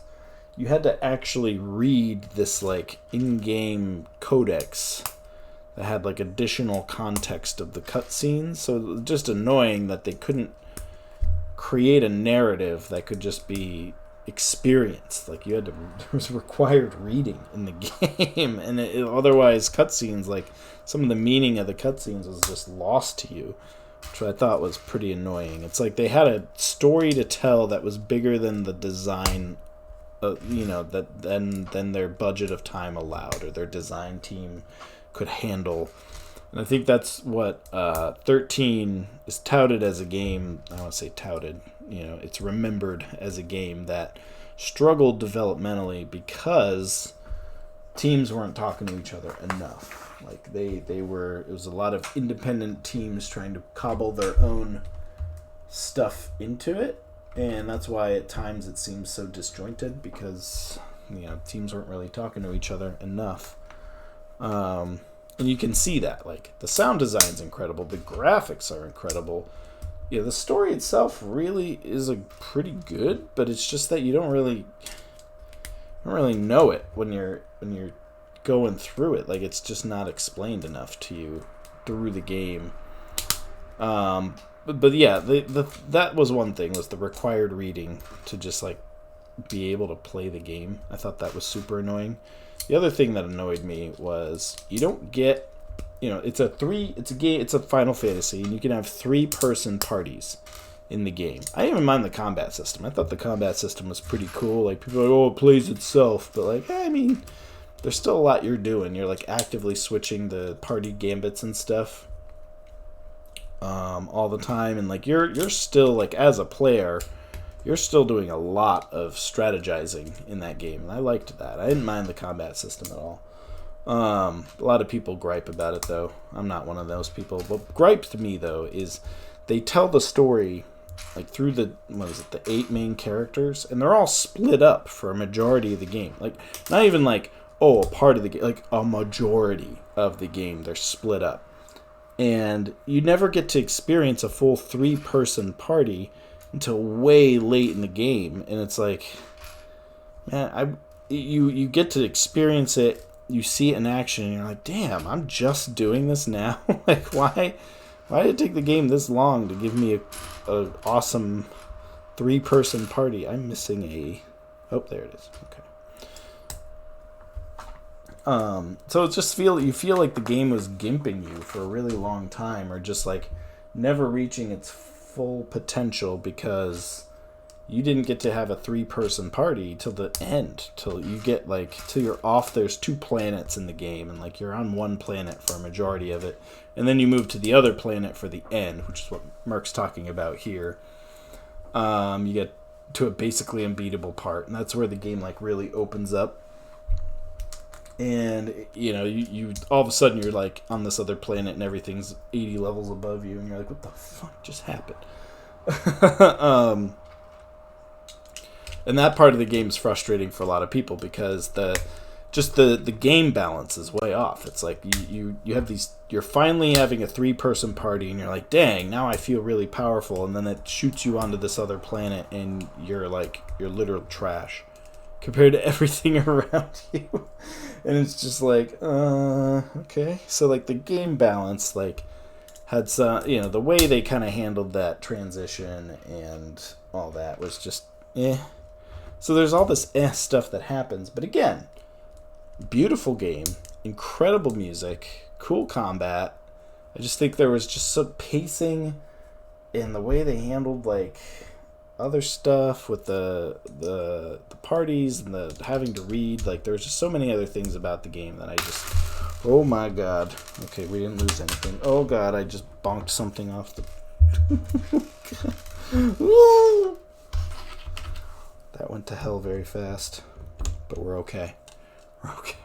you had to actually read this in-game codex that had additional context of the cutscenes. So it was just annoying that they couldn't create a narrative that could just be experienced. There was required reading in the game, and otherwise cutscenes, some of the meaning of the cutscenes was just lost to you, which I thought was pretty annoying. It's they had a story to tell that was bigger than the design, than their budget of time allowed, or their design team could handle. And I think that's what 13 is touted as a game. I don't want to say touted. It's remembered as a game that struggled developmentally because teams weren't talking to each other enough. Like it was a lot of independent teams trying to cobble their own stuff into it, and that's why at times it seems so disjointed because teams weren't really talking to each other enough. And you can see that, like, the sound design's incredible, the graphics are incredible. The story itself really is pretty good, but it's just that you don't really know it when you're going through it. Like, it's just not explained enough to you through the game. But yeah, that was one thing, was the required reading to just like be able to play the game. I thought that was super annoying. The other thing that annoyed me was you don't get, it's a Final Fantasy, and you can have 3-person parties in the game. I didn't even mind the combat system. I thought the combat system was pretty cool. Like, people are like, oh, it plays itself, but like, I mean, there's still a lot you're doing. You're like actively switching the party gambits and stuff all the time, and like you're still, like, as a player, you're still doing a lot of strategizing in that game, and I liked that. I didn't mind the combat system at all. A lot of people gripe about it, though. I'm not one of those people. What gripes to me, though, is they tell the story like through the 8 main characters, and they're all split up for a majority of the game. Like, not even like, oh, a part of the game, like a majority of the game, they're split up. And you never get to experience a full 3-person party until way late in the game, and it's like, man, you get to experience it, you see it in action, and you're like, damn, I'm just doing this now. Like, why did it take the game this long to give me a awesome 3-person party? I'm missing oh, there it is. Okay. So it's just you feel like the game was gimping you for a really long time, or just like never reaching its full potential because you didn't get to have a 3-person party till the end, till you're off. There's 2 planets in the game, and like you're on one planet for a majority of it, and then you move to the other planet for the end, which is what Merc's talking about here. You get to a basically unbeatable part, and that's where the game like really opens up. And you all of a sudden you're like on this other planet, and everything's 80 levels above you, and you're like, what the fuck just happened? And that part of the game is frustrating for a lot of people because the game balance is way off. It's like you have you're finally having a 3-person party, and you're like, dang, now I feel really powerful, and then it shoots you onto this other planet, and you're literal trash compared to everything around you. And it's just like, okay. So like the game balance like had some, the way they kind of handled that transition and all that was just So there's all this stuff that happens, but again, beautiful game, incredible music, cool combat. I just think there was just some pacing in the way they handled like other stuff with the parties and the having to read. Like, there's just so many other things about the game that I just, oh my god. Okay, we didn't lose anything. Oh god, I just bonked something off the that went to hell very fast, but we're okay. We're okay.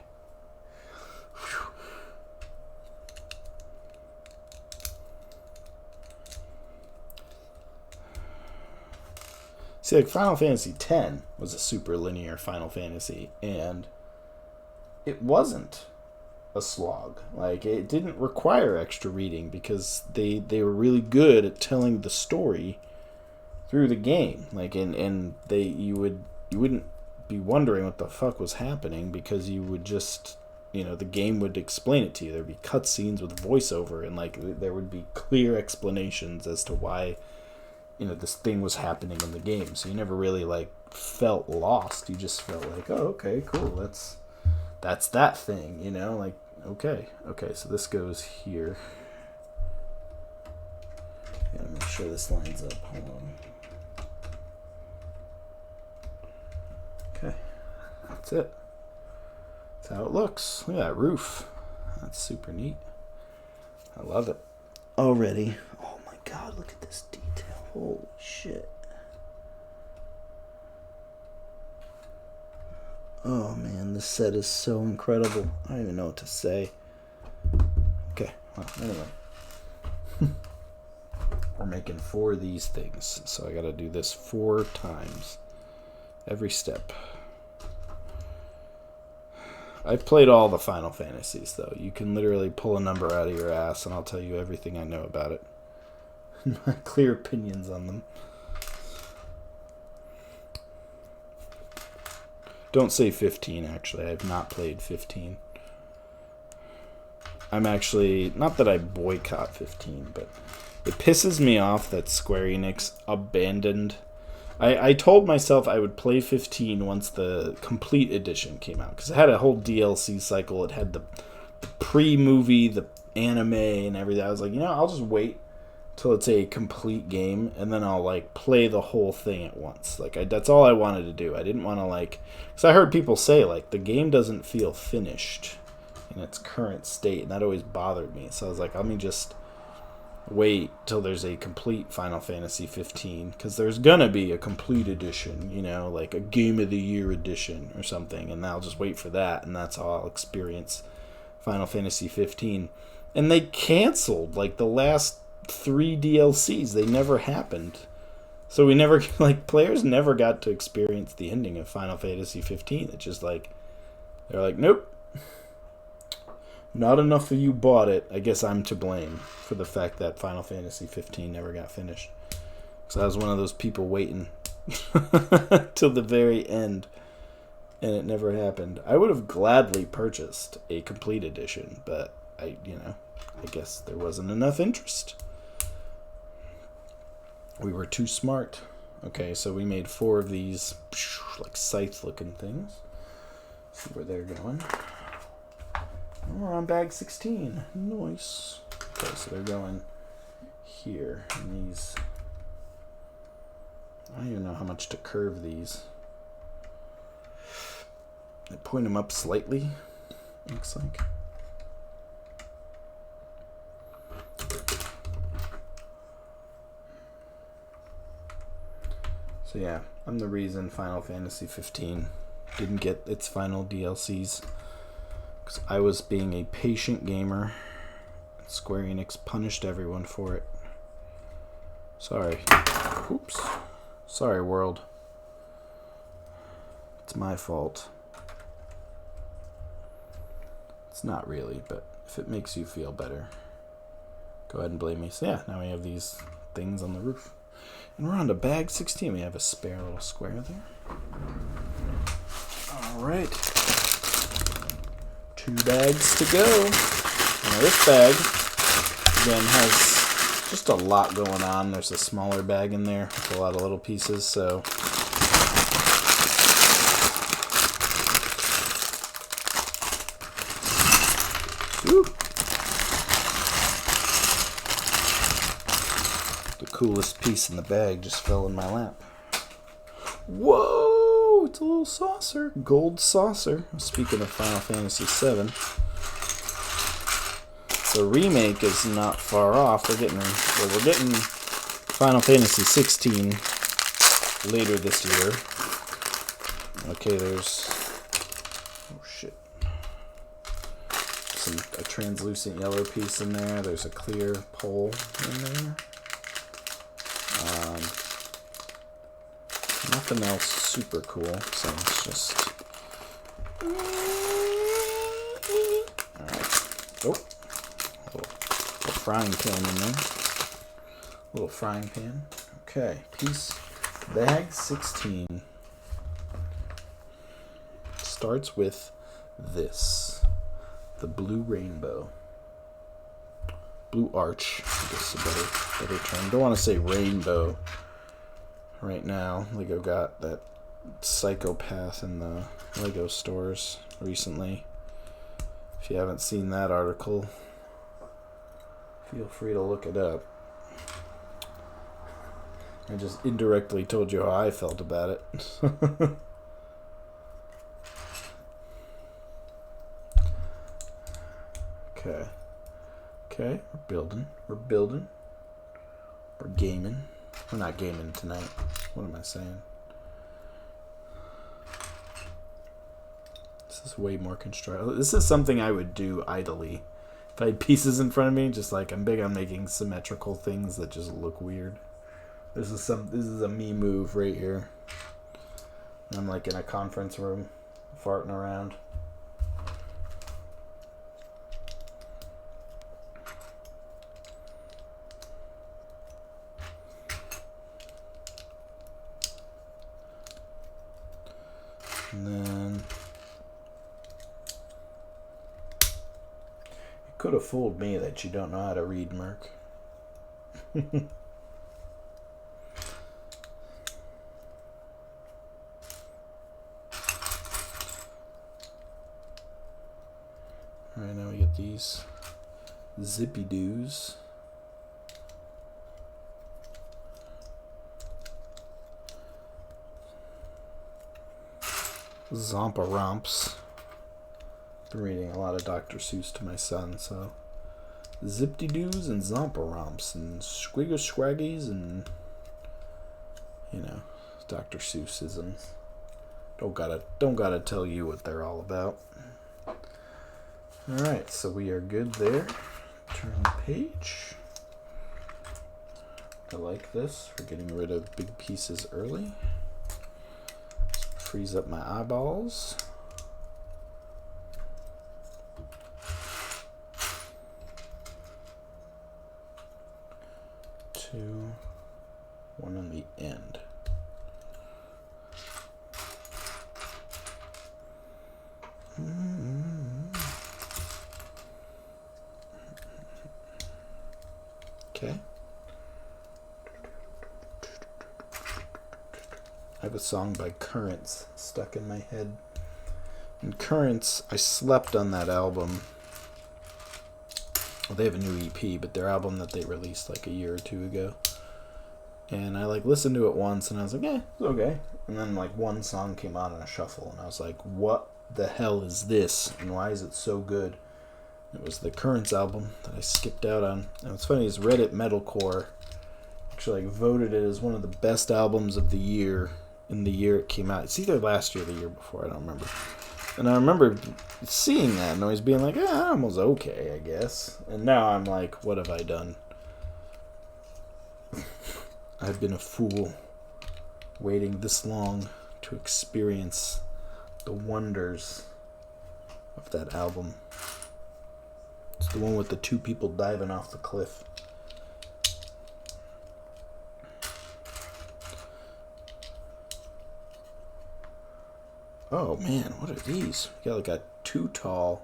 See, like, Final Fantasy X was a super linear Final Fantasy, and it wasn't a slog. Like, it didn't require extra reading because they were really good at telling the story through the game. Like, and you wouldn't be wondering what the fuck was happening because you would just, the game would explain it to you. There'd be cutscenes with voiceover, and like there would be clear explanations as to why this thing was happening in the game. So you never really like felt lost. You just felt like, oh, okay, cool. That's that thing, like, okay, so this goes here. Gotta make sure this lines up. Hold on. Okay, that's it. That's how it looks. Look at that roof. That's super neat. I love it. Already. Oh my god, look at this detail. Holy shit. Oh man, this set is so incredible. I don't even know what to say. Okay, well, anyway. We're making 4 of these things, so I gotta do this 4 times. Every step. I've played all the Final Fantasies, though. You can literally pull a number out of your ass, and I'll tell you everything I know about it. My clear opinions on them. Don't say 15, actually. I have not played 15. I'm actually... Not that I boycott 15, but... It pisses me off that Square Enix abandoned... I told myself I would play 15 once the complete edition came out. Because it had a whole DLC cycle. It had the pre-movie, the anime, and everything. I was like, I'll just wait till it's a complete game. And then I'll, play the whole thing at once. That's all I wanted to do. I didn't want to, Because I heard people say, the game doesn't feel finished in its current state. And that always bothered me. So I was like, let me just... wait till there's a complete Final Fantasy 15, because there's gonna be a complete edition, like a Game of the Year edition or something, and I'll just wait for that, and that's how I'll experience Final Fantasy 15. And they canceled the last 3 DLCs. They never happened, so we never players never got to experience the ending of Final Fantasy 15. It's just they're like, nope. Not enough of you bought it. I guess I'm to blame for the fact that Final Fantasy 15 never got finished. So I was one of those people waiting till the very end, and it never happened. I would have gladly purchased a complete edition, but I guess there wasn't enough interest. We were too smart. Okay, so we made 4 of these scythe-looking things. See where they're going. We're on bag 16. Nice. Okay, so they're going here. And these... I don't even know how much to curve these. I point them up slightly, looks like. So yeah, I'm the reason Final Fantasy 15 didn't get its final DLCs. Because I was being a patient gamer. Square Enix punished everyone for it. Sorry. Oops. Sorry, world. It's my fault. It's not really, but if it makes you feel better, go ahead and blame me. So yeah, now we have these things on the roof. And we're on to bag 16. We have a spare little square there. Alright. 2 bags to go. Now this bag, again, has just a lot going on. There's a smaller bag in there with a lot of little pieces, so... Woo. The coolest piece in the bag just fell in my lap. Whoa! It's a little saucer. Gold saucer. Speaking of Final Fantasy VII, the remake is not far off. We're getting Final Fantasy 16 later this year. Okay, there's... Oh, shit. A translucent yellow piece in there. There's a clear pole in there. Nothing else super cool, so it's just... Alright. Oh. A little frying pan in there. A little frying pan. Okay. Bag 16. Starts with this. The blue rainbow. Blue arch, I guess a better term. Don't want to say rainbow right now. Lego got that psychopath in the Lego stores recently. If you haven't seen that article, feel free to look it up. I just indirectly told you how I felt about it. Okay. Okay, we're building. We're building. We're gaming. We're not gaming tonight. What am I saying? This is way more constructive. This is something I would do idly. If I had pieces in front of me, just like I'm big on making symmetrical things that just look weird. This is a me move right here. I'm like in a conference room, farting around. And then you could have fooled me that you don't know how to read, Merc. Alright, now we get these zippy doos. Zompa romps. Been reading a lot of Dr. Seuss to my son, so zipty doos and zompa romps and squigger swaggies and Dr. Seussisms. Don't gotta tell you what they're all about. Alright, so we are good there. Turn the page. I like this. We're getting rid of big pieces early. Frees up my eyeballs. Two, one on the end. Okay. I have a song by Currents stuck in my head. And Currents, I slept on that album. Well, they have a new EP, but their album that they released like a year or two ago. And I listened to it once and I was like, it's okay. And then one song came on in a shuffle and I was like, what the hell is this? And why is it so good? It was the Currents album that I skipped out on. And what's funny is Reddit Metalcore actually voted it as one of the best albums of the year in the year it came out. It's either last year or the year before, I don't remember. And I remember seeing that and always being like, that album was okay, I guess. And now I'm like, what have I done? I've been a fool waiting this long to experience the wonders of that album. It's the one with the two people diving off the cliff. Oh man, what are these? We got a too tall,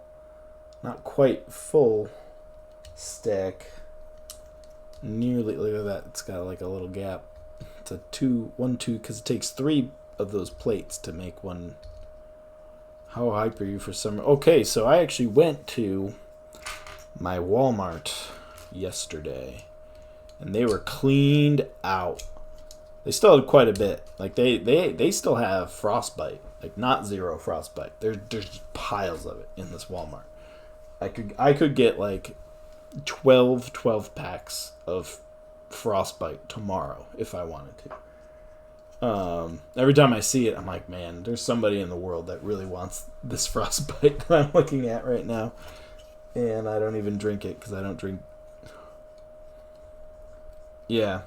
not quite full stack. Nearly, look at that. It's got a little gap. It's a 2, 1, 2, because it takes 3 of those plates to make one. How hype are you for summer? Okay, so I actually went to my Walmart yesterday, and they were cleaned out. They still had quite a bit. They still have frostbite. Not zero frostbite. There's just piles of it in this Walmart. I could get 12 packs of frostbite tomorrow if I wanted to. Every time I see it, I'm like, man, there's somebody in the world that really wants this frostbite that I'm looking at right now. And I don't even drink it because I don't drink. Yeah.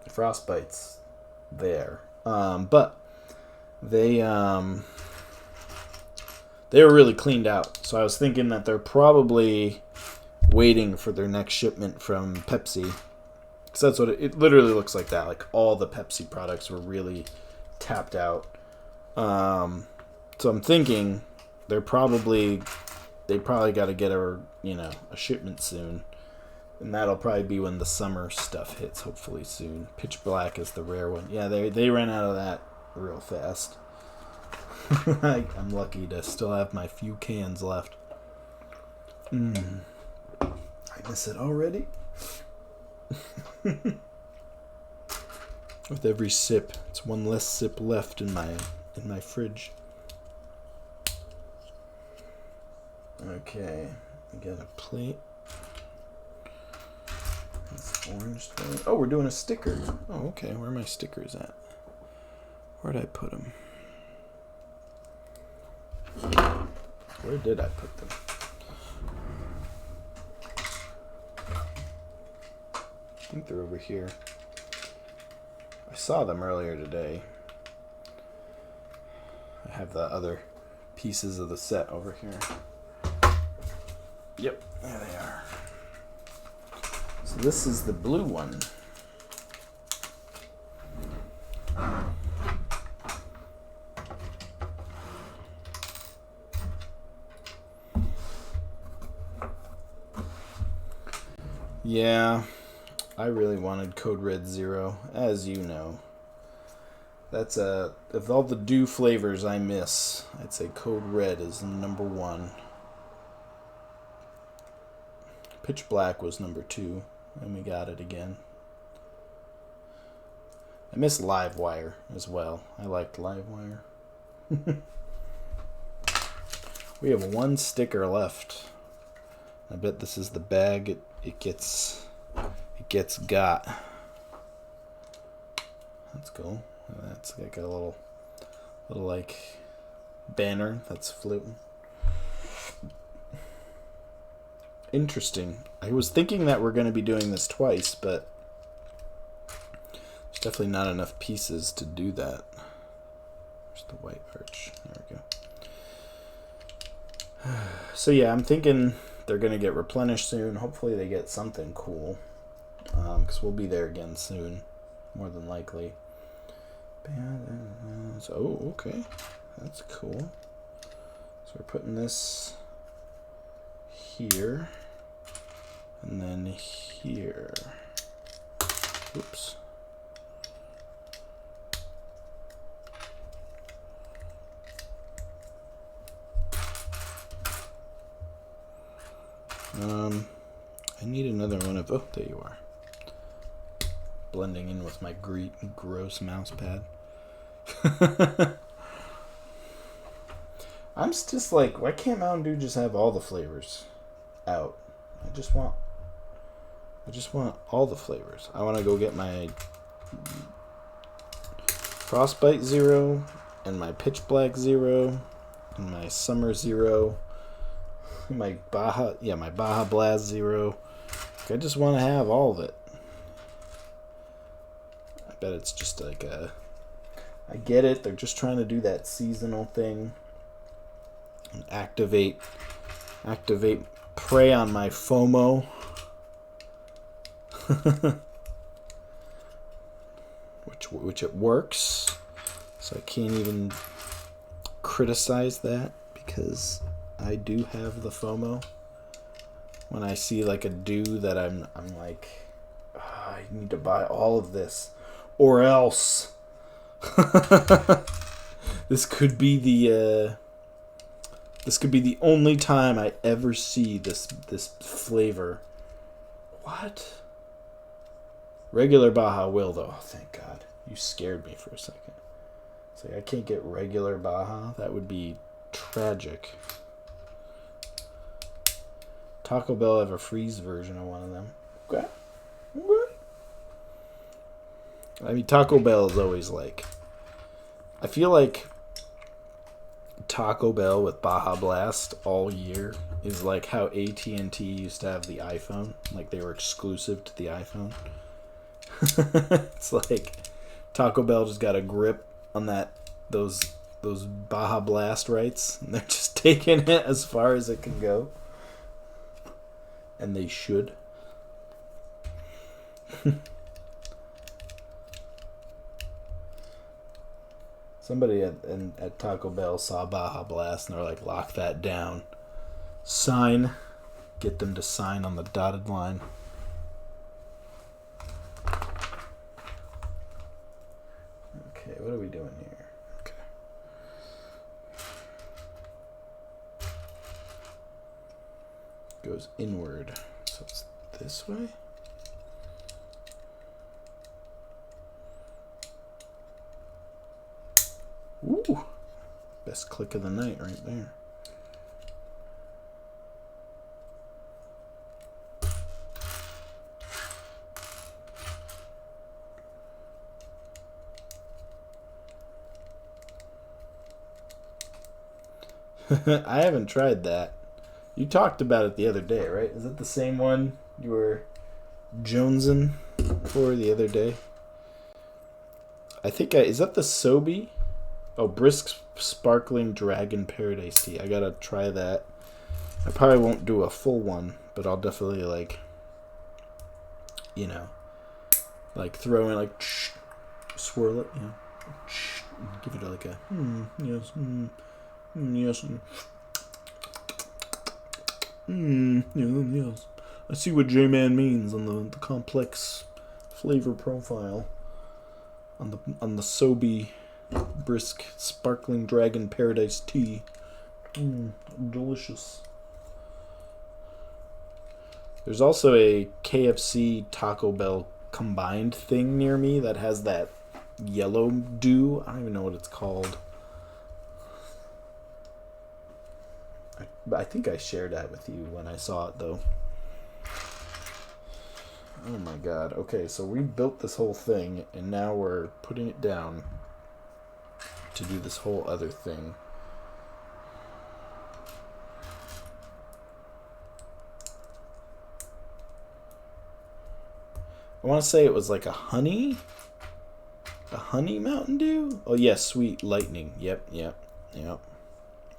Frostbite's there. But they were really cleaned out. So I was thinking that they're probably waiting for their next shipment from Pepsi. Because that's what it literally looks like that. All the Pepsi products were really tapped out. So I'm thinking they probably got to get a shipment soon. And that'll probably be when the summer stuff hits, hopefully soon. Pitch Black is the rare one. Yeah, they ran out of that real fast. I'm lucky to still have my few cans left. I miss it already. With every sip, it's one less sip left in my fridge. Okay, I got a plate. Orange. Oh, we're doing a sticker. Oh, okay. Where are my stickers at? Where'd I put them? Where did I put them? I think they're over here. I saw them earlier today. I have the other pieces of the set over here. Yep, there they are. So this is the blue one. Yeah, I really wanted Code Red Zero, as you know. That's of all the dew flavors I miss, I'd say Code Red is number 1. Pitch Black was number 2, and we got it again. I miss Livewire as well. I liked Livewire. We have 1 sticker left. I bet this is the bag it gets got. That's cool. That's like a little like banner that's floating. Interesting. I was thinking that we're going to be doing this twice, but there's definitely not enough pieces to do that. There's the white arch. There we go. So yeah, I'm thinking they're going to get replenished soon. Hopefully they get something cool, because we'll be there again soon, more than likely. Oh, okay. That's cool. So we're putting this here, and then here. Oops. I need another one of... Oh, there you are. Blending in with my gross mouse pad. I'm just like, why can't Mountain Dew just have all the flavors out? I just want all the flavors. I want to go get my Frostbite Zero and my Pitch Black Zero and my Summer Zero, my Baja Blast Zero. I just want to have all of it. I bet it's just like I get it. They're just trying to do that seasonal thing. And activate, prey on my FOMO. which it works. So I can't even criticize that because I do have the FOMO. When I see like a dew that I'm like, I need to buy all of this, or else. This could be the only time I ever see this flavor. What? Regular Baja will though. Oh, thank God. You scared me for a second. It's like I can't get regular Baja. That would be tragic. Taco Bell have a freeze version of one of them. Okay. I mean, Taco Bell is always like... I feel like Taco Bell with Baja Blast all year is like how AT&T used to have the iPhone. Like they were exclusive to the iPhone. It's like Taco Bell just got a grip on those Baja Blast rights, and they're just taking it as far as it can go. And they should. Somebody at Taco Bell saw Baja Blast and they're like, lock that down. Sign. Get them to sign on the dotted line. Okay, what are we doing here? Okay. Goes inward. So it's this way? Ooh, best click of the night right there. I haven't tried that. You talked about it the other day, right? Is it the same one you were jonesing for the other day? I think is that the Sobe? Oh, Brisk Sparkling Dragon Paradise Tea. I gotta try that. I probably won't do a full one, but I'll definitely like throw in swirl it, give it like a yes, yes, yes. I see what J-Man means on the complex flavor profile on the Sobe Brisk Sparkling Dragon Paradise Tea. Delicious. There's also a KFC Taco Bell combined thing near me that has that yellow dew. I don't even know what it's called. I think I shared that with you when I saw it, though. Oh my god. Okay, so we built this whole thing, and now we're putting it down to do this whole other thing. I want to say it was like a honey Mountain Dew? Oh, yeah, Sweet Lightning. Yep.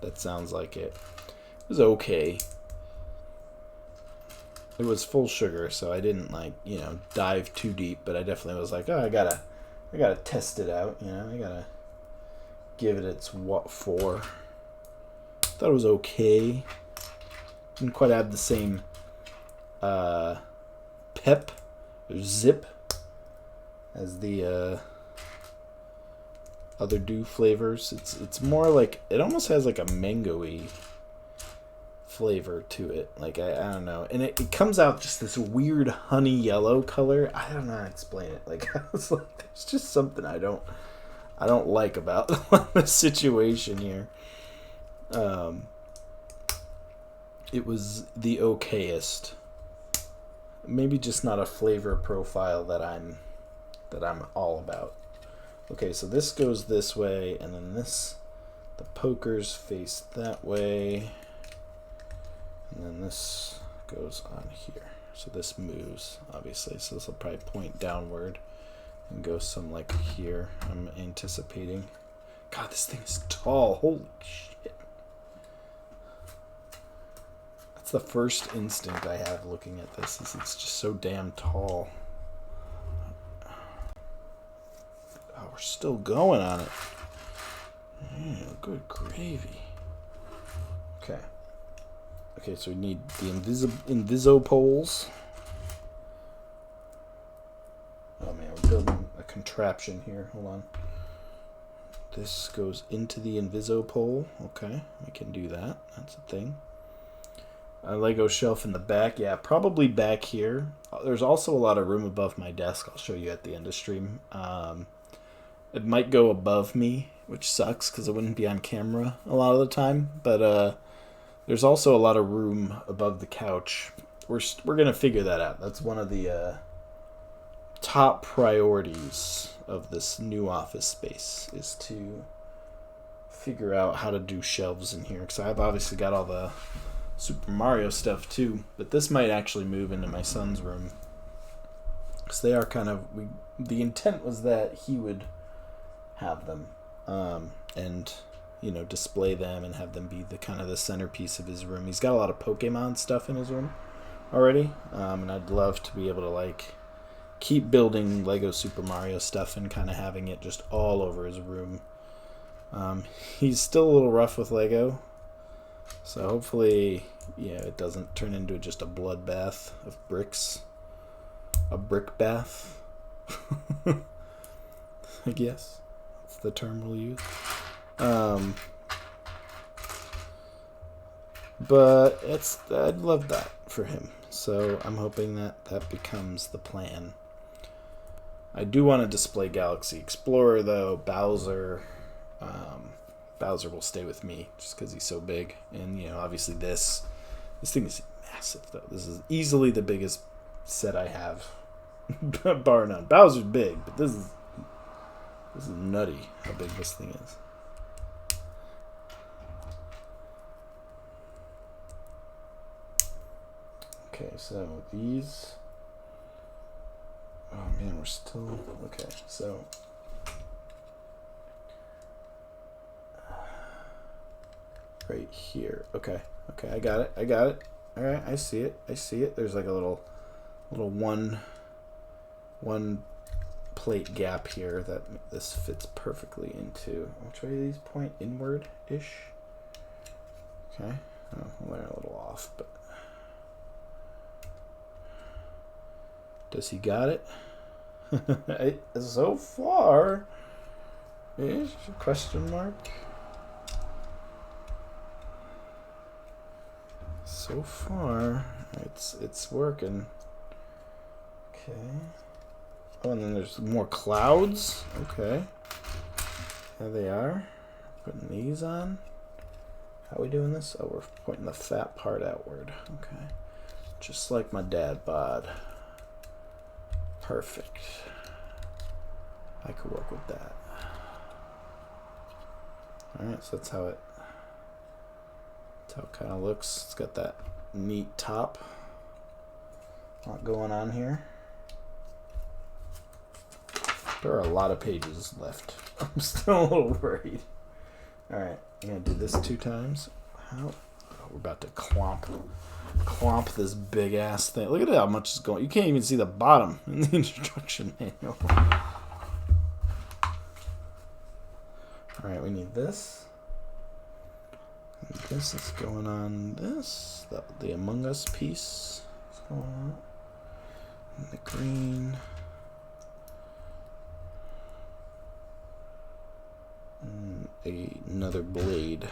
That sounds like it. It was okay. It was full sugar, so I didn't dive too deep, but I definitely was like, oh, I gotta test it out, I gotta give it its what for. Thought it was okay. Didn't quite have the same pep or zip as the other dew flavors. It's more like, it almost has like a mango-y flavor to it. Like I don't know, and it comes out just this weird honey yellow color. I don't know how to explain it. Like I was like, there's just something I don't like about the situation here. It was the okayest. Maybe just not a flavor profile that I'm all about. Okay, so this goes this way, and then the pokers face that way. And then this goes on here. So this moves, obviously. So this will probably point downward and go some like here. I'm anticipating. God, this thing is tall. Holy shit. That's the first instinct I have looking at this. Is it's just so damn tall. Oh, we're still going on it. Good gravy. Okay. Okay, so we need the inviso poles. Oh man, we're building a contraption here. Hold on. This goes into the inviso pole. Okay, we can do that. That's a thing. A Lego shelf in the back. Yeah, probably back here. There's also a lot of room above my desk. I'll show you at the end of stream. It might go above me, which sucks because it wouldn't be on camera a lot of the time. But there's also a lot of room above the couch. We're going to figure that out. That's one of the top priorities of this new office space, is to figure out how to do shelves in here. Because I've obviously got all the Super Mario stuff too. But this might actually move into my son's room. Because they are kind of... the intent was that he would have them. And... display them and have them be the kind of the centerpiece of his room. He's got a lot of Pokemon stuff in his room already, and I'd love to be able to keep building Lego Super Mario stuff and kind of having it just all over his room. He's still a little rough with Lego, so hopefully, it doesn't turn into just a bloodbath of bricks, a brick bath. I guess that's the term we'll use. But I'd love that for him. So I'm hoping that becomes the plan. I do want to display Galaxy Explorer though. Bowser will stay with me just because he's so big. And obviously this thing is massive though. This is easily the biggest set I have, bar none. Bowser's big, but this is nutty how big this thing is. Okay, so these. Oh man, we're still okay. So right here. Okay, I got it. All right, I see it. There's like a little one plate gap here that this fits perfectly into. Which way do these point? Inward-ish. Okay. Oh, well, they're a little off, but does he got it? So far, question mark. So far, it's working. Okay. Oh, and then there's more clouds. Okay. There they are. Putting these on. How are we doing this? Oh, we're pointing the fat part outward. Okay. Just like my dad bod. Perfect. I could work with that. Alright, so that's how it kind of looks. It's got that neat top. A lot going on here. There are a lot of pages left. I'm still a little worried. Alright, I'm going to do this 2 times. How? Oh, we're about to clomp this big ass thing. Look at how much is going. You can't even see the bottom in the instruction manual. Alright, we need this. And this is going on this. The Among Us piece is going on. And the green. And another blade.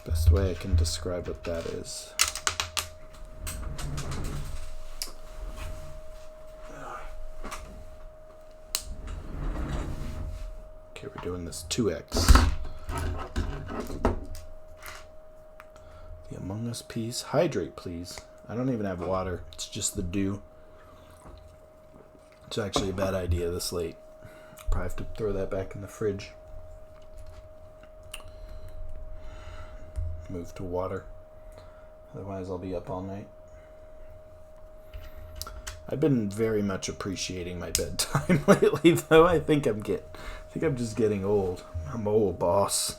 Best way I can describe what that is. Okay, we're doing this 2x. The Among Us piece. Hydrate, please. I don't even have water. It's just the dew. It's actually a bad idea this late. Probably have to throw that back in the fridge. Move to water. Otherwise, I'll be up all night. I've been very much appreciating my bedtime lately, though. I think I'm just getting old. I'm old, boss.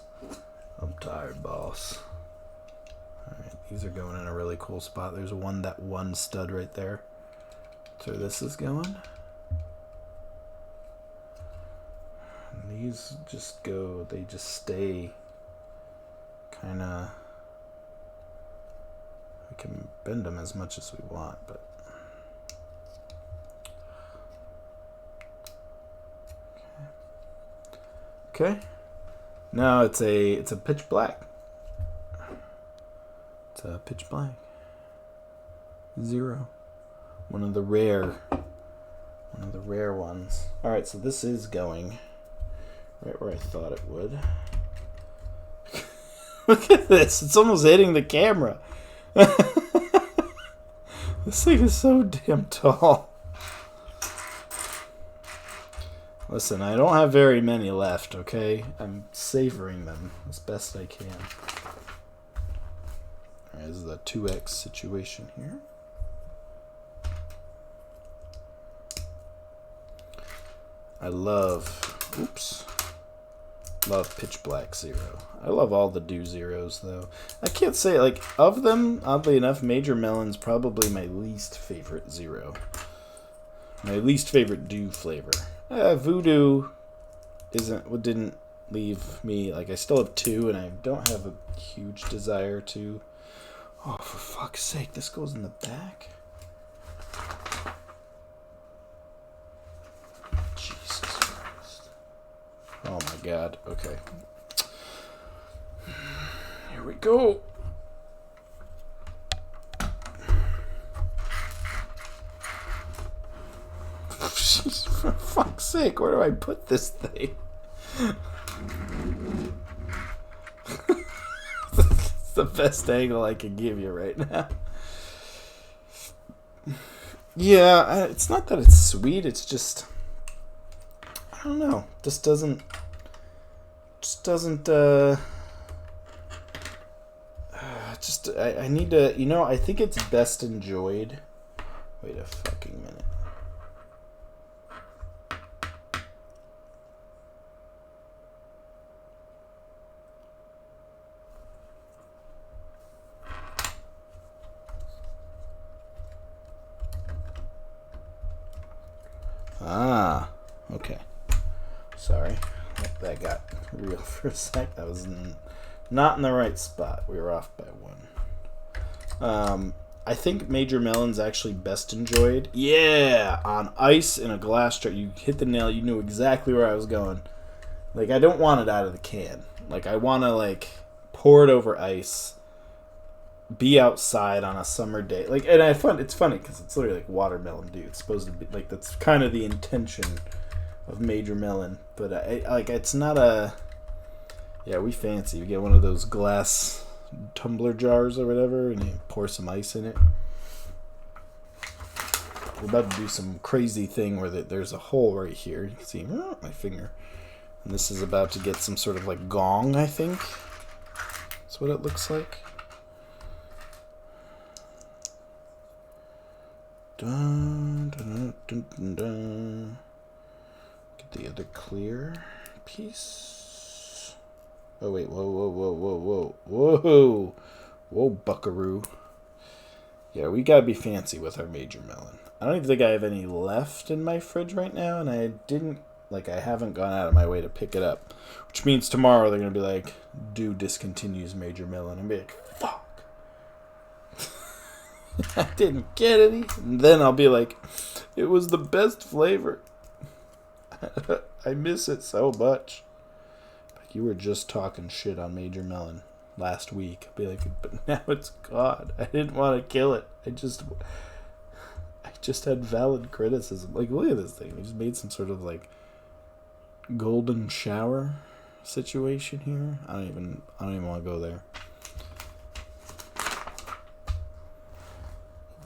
I'm tired, boss. All right, these are going in a really cool spot. There's that one stud right there. So this is going. And these just go. They just stay. Kind of. We can bend them as much as we want, but. Okay. Now it's a pitch black. It's a pitch black. 0. One of the rare ones. All right, so this is going right where I thought it would. Look at this. It's almost hitting the camera. This thing is so damn tall. Listen, I don't have very many left, okay? I'm savoring them as best I can. Alright, this is a 2x situation here. I love pitch black 0. I love all the dew zeros, though. I can't say, like, of them, oddly enough, Major Melon's probably my least favorite 0. My least favorite dew flavor. Voodoo didn't leave me, like, I still have 2, and I don't have a huge desire to. Oh, for fuck's sake, this goes in the back? Jesus Christ. Oh my god, okay. Here we go. For fuck's sake, where do I put this thing? It's the best angle I can give you right now. Yeah, it's not that it's sweet, it's just, I don't know, doesn't I need to, you know, I think it's best enjoyed. Wait a fucking minute. Ah, okay. Sorry. That got real for a sec. That was not in the right spot. We were off by one. I think Major Melon's actually best enjoyed. Yeah, on ice in a glass jar. You hit the nail. You knew exactly where I was going. Like, I don't want it out of the can. Like, I want to, like, pour it over ice, be outside on a summer day. Like, and it's funny because it's literally like watermelon, dude. It's supposed to be, like, that's kind of the intention of Major Melon. But, it's not a... Yeah, we fancy. You get one of those glass tumbler jars or whatever, and you pour some ice in it. We're about to do some crazy thing where there's a hole right here. You can see my finger. And this is about to get some sort of like gong, I think. That's what it looks like. Dun, dun, dun, dun, dun. Get the other clear piece. Oh, wait. Whoa, buckaroo. Yeah, we gotta be fancy with our Major Melon. I don't even think I have any left in my fridge right now, and I haven't gone out of my way to pick it up. Which means tomorrow they're gonna be like, discontinues Major Melon. And be like, fuck. I didn't get any. And then I'll be like, it was the best flavor. I miss it so much. You were just talking shit on Major Melon last week. I'd be like, but now it's gone. I didn't want to kill it. I just had valid criticism. Like, look at this thing. We just made some sort of like golden shower situation here. I don't even want to go there.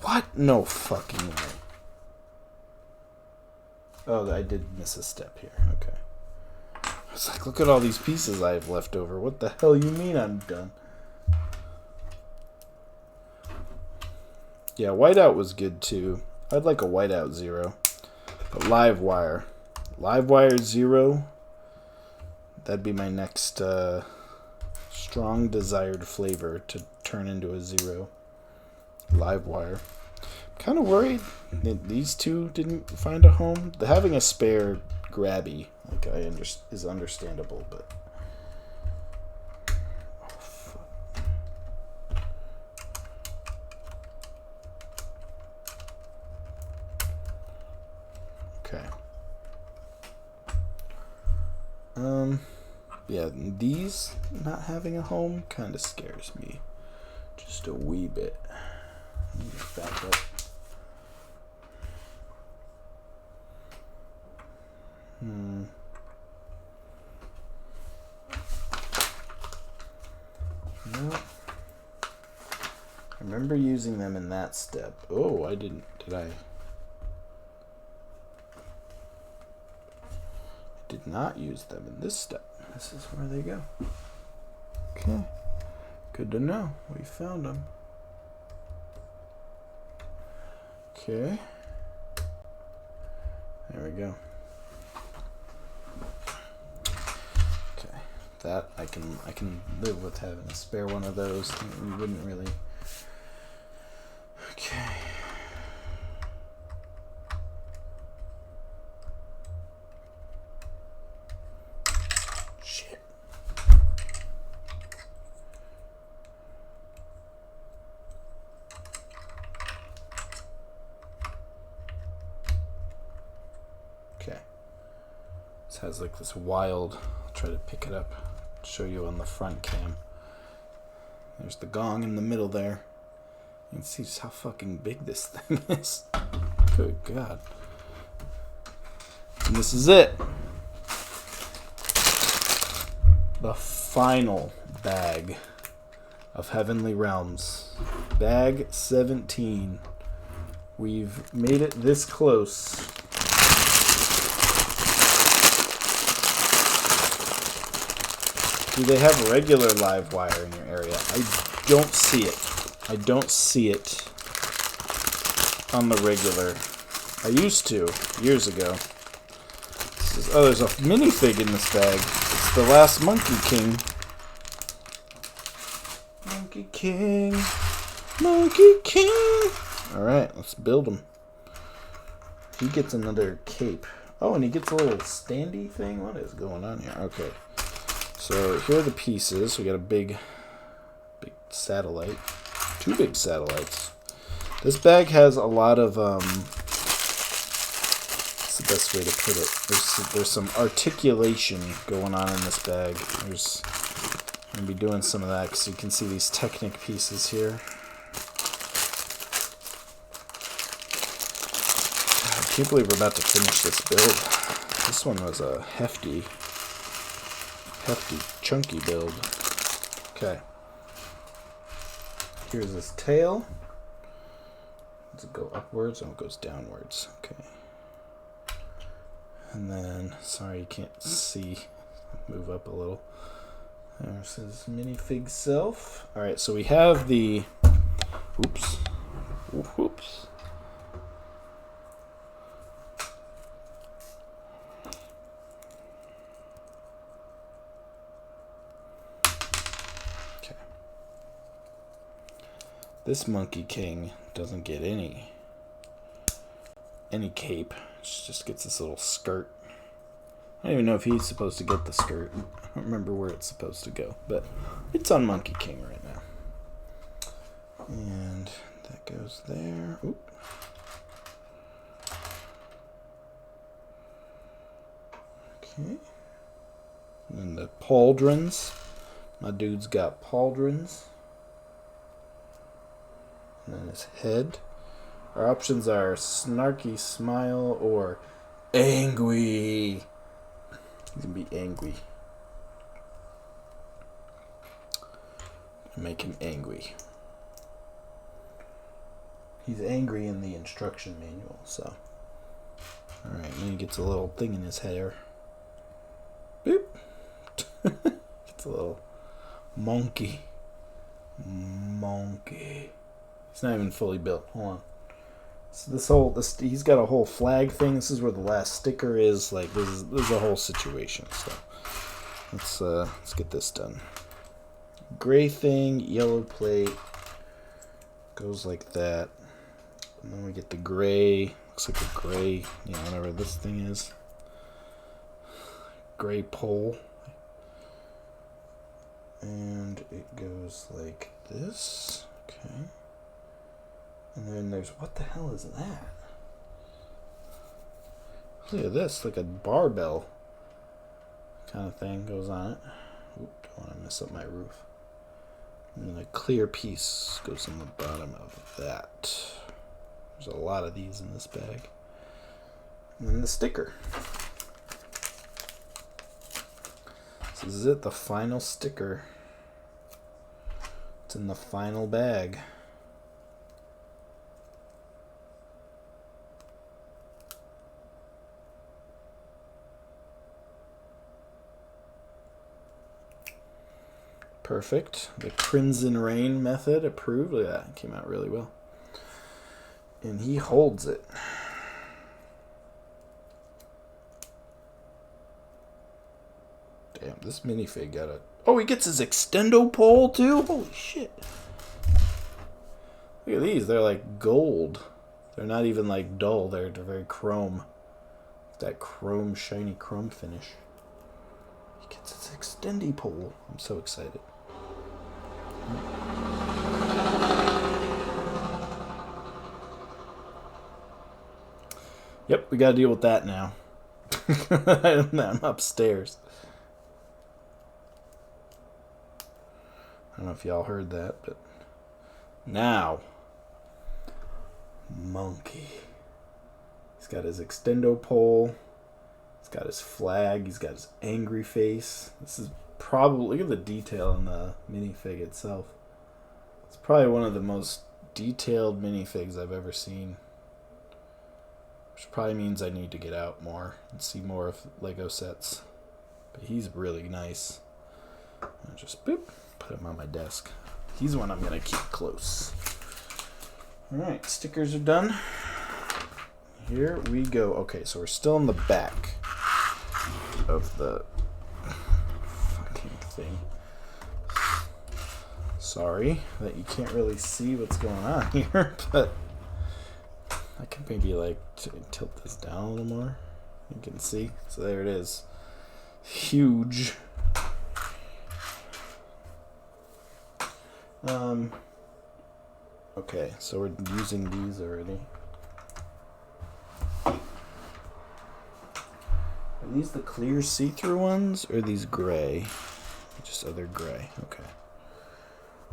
What? No fucking way. Oh, I did miss a step here. Okay. It's like, look at all these pieces I have left over. What the hell you mean I'm done? Yeah, Whiteout was good too. I'd like a Whiteout 0. But Livewire 0. That'd be my next strong desired flavor to turn into a 0. Livewire. I'm kind of worried that these two didn't find a home. Having a spare grabby, like is understandable, but fuck. Okay. Yeah, these not having a home kind of scares me, just a wee bit. Let me back up. No. I remember using them in that step. Oh, I didn't. Did I? I did not use them in this step. This is where they go. Okay. Good to know. We found them. Okay. There we go. That I can live with having a spare one of those. We wouldn't really. Okay. Shit. Okay. This has like this wild. I'll try to pick it up. Show you on the front cam. There's the gong in the middle there. You can see just how fucking big this thing is. Good God. And this is it. The final bag of Heavenly Realms. Bag 17. We've made it this close. Do they have regular live wire in your area? I don't see it. I don't see it on the regular. I used to, years ago. Oh, there's a minifig in this bag. It's the last Monkey King. Monkey King. Monkey King. Alright, let's build him. He gets another cape. Oh, and he gets a little standy thing? What is going on here? Okay. So here are the pieces. We got a big satellite. 2 big satellites. This bag has a lot of, what's the best way to put it? There's some articulation going on in this bag. I'm going to be doing some of that because you can see these Technic pieces here. I can't believe we're about to finish this build. This one was a hefty, chunky build. Okay. Here's his tail. Does it go upwards? Oh, it goes downwards. Okay. And then, sorry you can't see. Move up a little. There's his minifig self. Alright, so we have the... Oops. Whoops. Okay. This Monkey King doesn't get any cape. Just gets this little skirt. I don't even know if he's supposed to get the skirt. I don't remember where it's supposed to go, but it's on Monkey King right now. And that goes there. Oop. Okay. And then the pauldrons. My dude's got pauldrons. And then his head. Our options are snarky smile or angry. He's gonna be angry. Make him angry. He's angry in the instruction manual, so. Alright, then he gets a little thing in his hair. Boop. Gets a little monkey. Monkey. It's not even fully built. Hold on. So he's got a whole flag thing. This is where the last sticker is. Like this is a whole situation. So let's get this done. Gray thing, yellow plate, goes like that. And then we get the gray. Looks like a gray, whatever this thing is. Gray pole. And it goes like this. Okay. And then there's, what the hell is that? Look at this, like a barbell kind of thing goes on it. Oop, don't want to mess up my roof. And then a clear piece goes on the bottom of that. There's a lot of these in this bag. And then the sticker. So this is it, the final sticker. It's in the final bag. Perfect. The Crimson Rain method approved. Look at that. It came out really well. And he holds it. Damn, this minifig got a... Oh, he gets his extendo pole too? Holy shit. Look at these. They're like gold. They're not even like dull. They're very chrome. That chrome, shiny chrome finish. He gets his extendy pole. I'm so excited. Yep, we gotta deal with that now. I'm upstairs. I don't know if y'all heard that, but now Monkey. He's got his extendo pole. He's got his flag. He's got his angry face. This is probably, look at the detail in the minifig itself. It's probably one of the most detailed minifigs I've ever seen. Which probably means I need to get out more and see more of Lego sets. But he's really nice. I'll just boop, put him on my desk. He's one I'm going to keep close. Alright, stickers are done. Here we go. Okay, so we're still in the back of the fucking thing. Sorry that you can't really see what's going on here, but I can maybe like tilt this down a little more. You can see. So there it is. Huge. Okay, so we're using these already. Are these the clear see-through ones, or are these gray? Just other gray. Okay.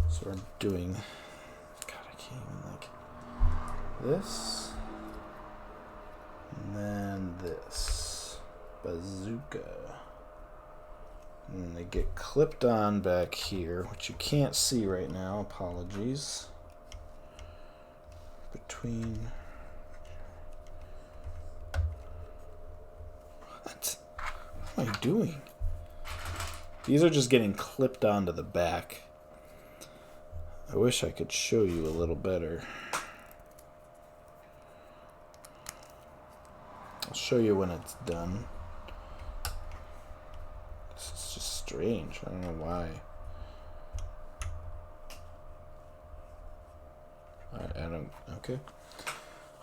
So we're doing... God, I can't even, like... This. And then this. Bazooka. And they get clipped on back here, which you can't see right now. Apologies. Between... What? What am I doing? These are just getting clipped onto the back. I wish I could show you a little better. I'll show you when it's done. This is just strange. I don't know why. I don't... Okay.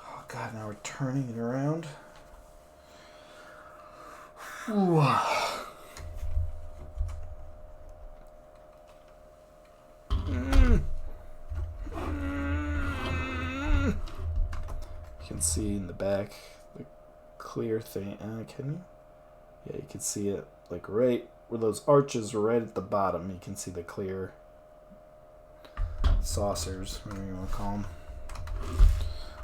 Oh god, now we're turning it around. Ooh. You can see in the back the clear thing. Can you? Yeah, you can see it like right where those arches are, right at the bottom. You can see the clear saucers, whatever you want to call them.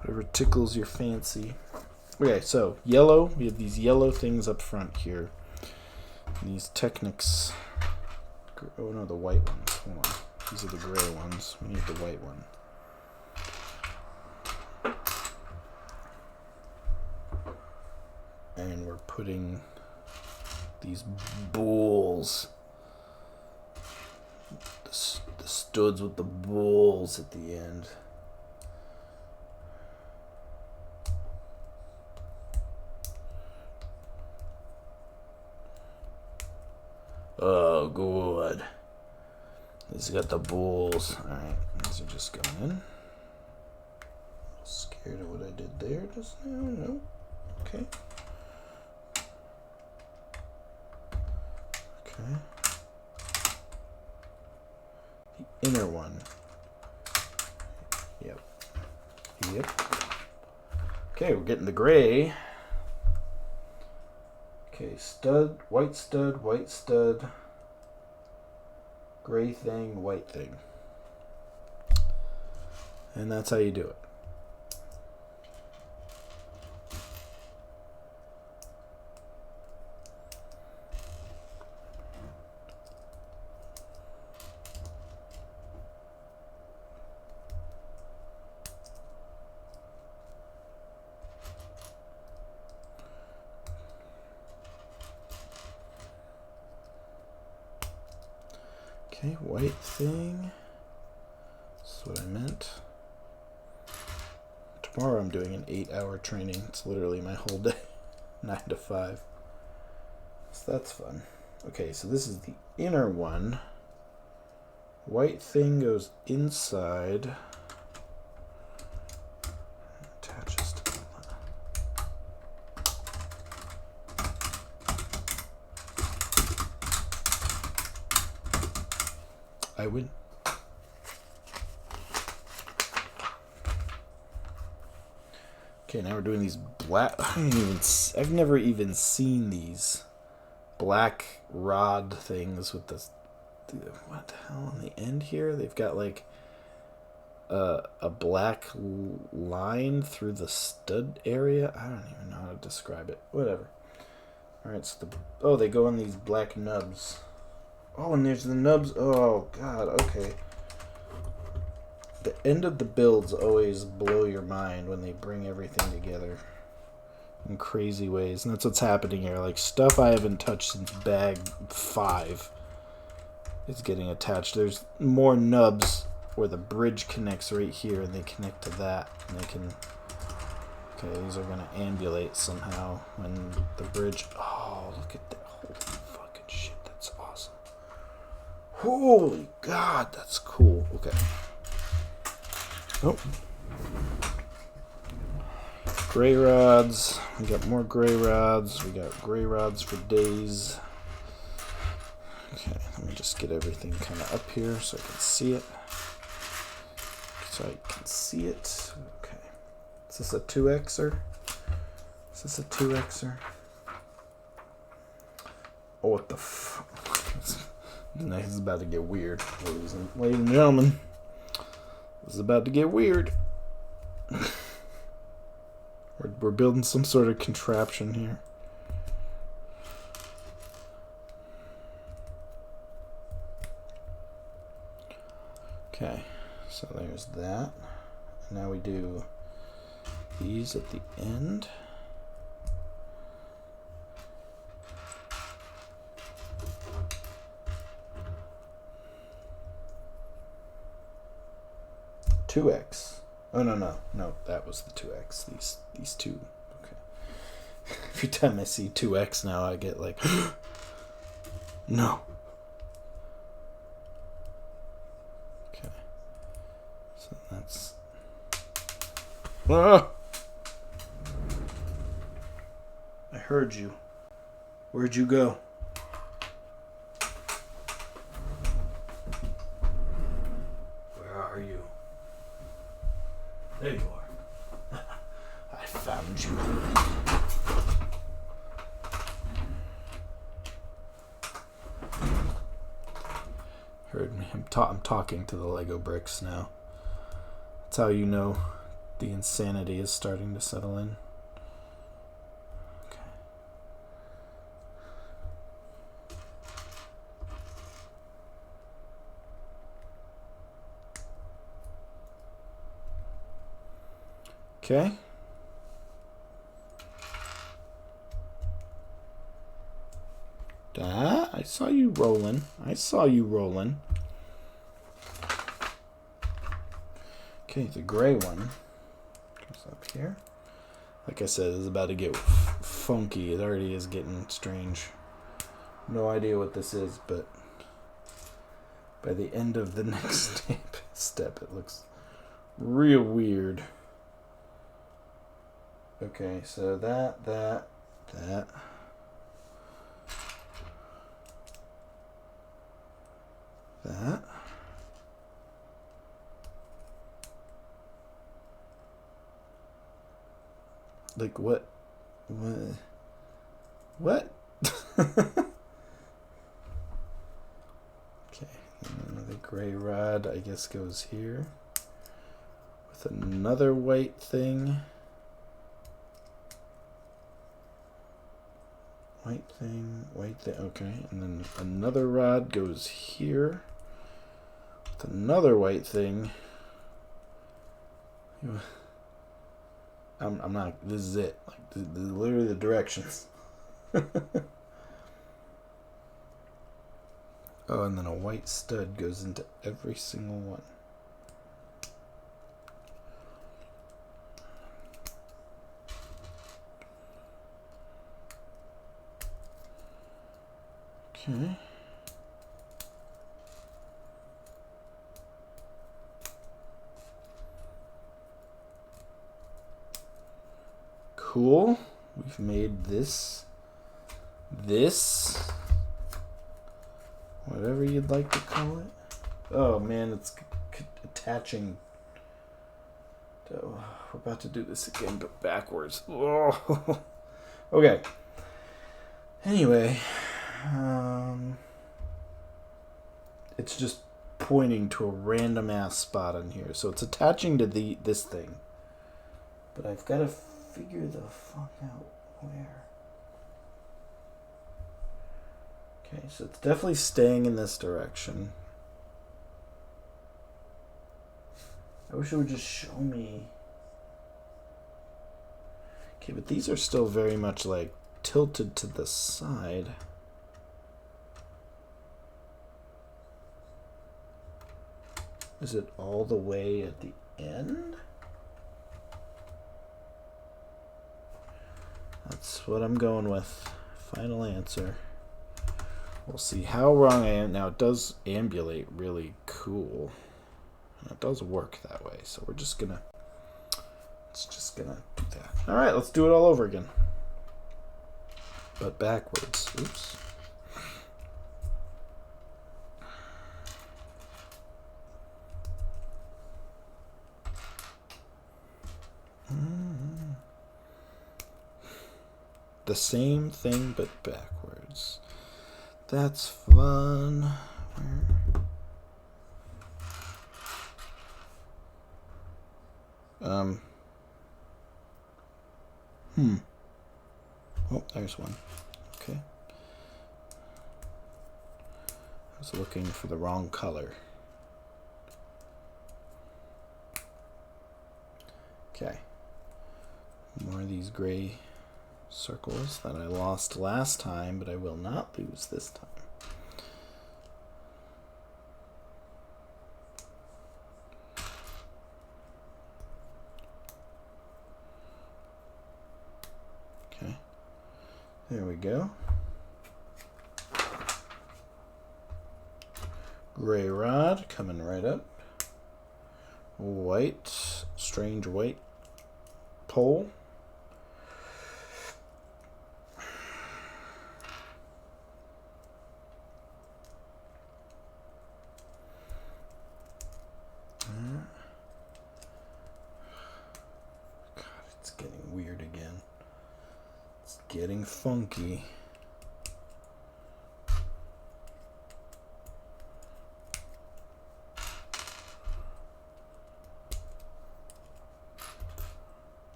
Whatever tickles your fancy. Okay, so yellow. We have these yellow things up front here. And these Technics. Oh no, the white ones. Hold on. These are the gray ones. We need the white one. And we're putting these balls, the studs with the balls at the end. Oh, good. This got the balls. Alright, these are just going in. Scared of what I did there just now? No. Okay. Okay. The inner one. Yep. Yep. Okay, we're getting the gray. Okay, stud, white stud, gray thing, white thing. And that's how you do it. Okay, white thing. That's what I meant. Tomorrow I'm doing an 8-hour training. It's literally my whole day. 9 to 5. So that's fun. Okay, so this is the inner one. White thing goes inside. Attaches to the I win. Okay, now we're doing these black... I've never even seen these black rod things with this... What the hell on the end here? They've got like a black line through the stud area. I don't even know how to describe it. Whatever. Alright, so they go on these black nubs. Oh, and there's the nubs. Oh, God, okay. The end of the builds always blow your mind when they bring everything together in crazy ways. And that's what's happening here. Like, stuff I haven't touched since bag 5 is getting attached. There's more nubs where the bridge connects right here, and they connect to that, and they can. Okay, these are gonna ambulate somehow when the bridge. Oh, look at that! Holy fucking shit! That's awesome. Holy God, that's cool. Okay. Oh. Gray rods. We got more gray rods. We got gray rods for days. Okay, let me just get everything kind of up here so I can see it. Okay. Is this a 2Xer? Is this a 2Xer? Oh, what the fuck? This is about to get weird, ladies and gentlemen. This is about to get weird. We're building some sort of contraption here. Okay, so there's that. Now we do these at the end. Two X. Oh no, that was the 2X. These two. Okay. Every time I see 2X now, I get like, no. Okay. So that's. Ah! I heard you. Where'd you go? Where are you? There you are. I found you. Heard me. I'm talking to the Lego bricks now. That's how you know the insanity is starting to settle in. Okay. I saw you rolling. Okay, the gray one goes up here. Like I said, it's about to get funky. It already is getting strange. No idea what this is, but by the end of the next step, it looks real weird. Okay, so that. Like what? What? Okay, and another gray rod, I guess, goes here with another white thing. White thing, okay. And then another rod goes here with another white thing. I'm not, this is it. Like, this is literally the directions. Oh, and then a white stud goes into every single one. Okay. Cool. We've made this, whatever you'd like to call it. Oh man, it's attaching. Oh, we're about to do this again, but backwards. Oh. Okay. Anyway. It's just pointing to a random ass spot on here, so it's attaching to this thing, but I've got to figure the fuck out where. Okay, so it's definitely staying in this direction. I wish it would just show me. Okay, but these are still very much like tilted to the side. Is it all the way at the end? That's what I'm going with. Final answer. We'll see how wrong I am. Now, it does ambulate really cool. And it does work that way. So we're just gonna... It's just gonna do that. Alright, let's do it all over again. But backwards. Oops. The same thing, but backwards. That's fun. Oh, there's one. Okay. I was looking for the wrong color. Okay. More of these gray circles that I lost last time, but I will not lose this time. Okay, there we go. Gray rod coming right up. White, strange white pole. Getting funky.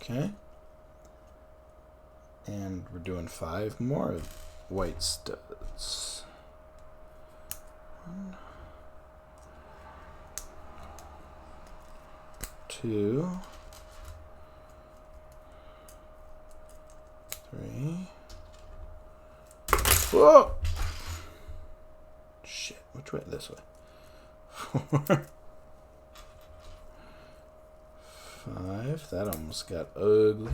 Okay. And we're doing 5 more white studs. 1, 2, 3. Whoa! Shit, which way? This way. 4, 5. That almost got ugly.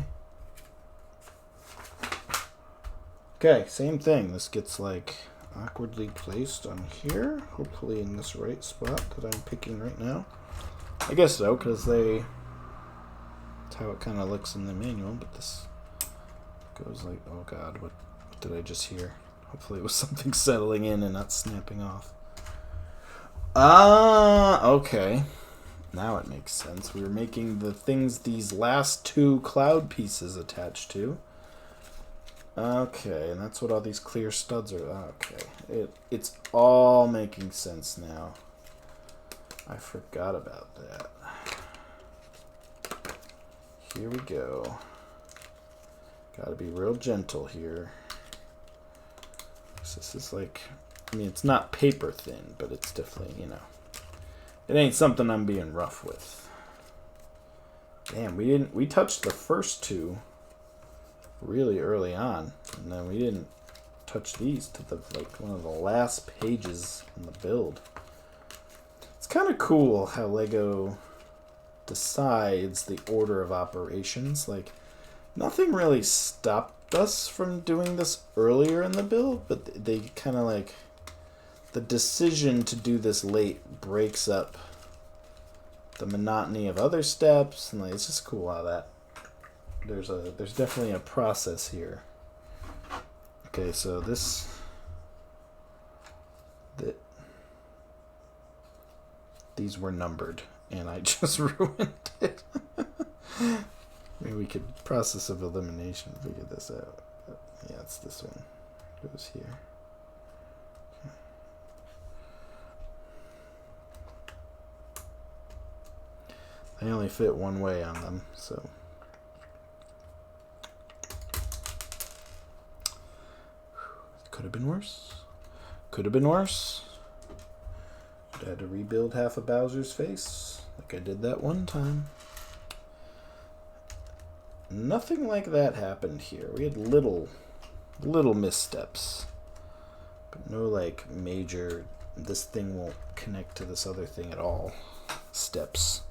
Okay, same thing. This gets like awkwardly placed on here. Hopefully in this right spot that I'm picking right now. I guess so, because that's how it kind of looks in the manual, but this goes like, oh god, what did I just hear? Hopefully it was something settling in and not snapping off. Okay. Now it makes sense. We were making the things these last 2 cloud pieces attached to. Okay, and that's what all these clear studs are. Okay, it's all making sense now. I forgot about that. Here we go. Gotta be real gentle here. This is like, I mean, it's not paper thin, but it's definitely, you know, it ain't something I'm being rough with. Damn, we touched the first 2 really early on, and then we didn't touch these to the like one of the last pages in the build. It's kind of cool how Lego decides the order of operations. Like, nothing really stopped us from doing this earlier in the build, but they kind of like, the decision to do this late breaks up the monotony of other steps, and like, it's just cool how that there's definitely a process here. Okay, so these were numbered and I just ruined it. Maybe we could process of elimination figure this out. But yeah, it's this one. It goes here. They only fit one way on them, so. Could have been worse. Could have been worse. I had to rebuild half of Bowser's face, like I did that one time. Nothing like that happened here. We had little missteps, but no like major this thing won't connect to this other thing at all. Steps.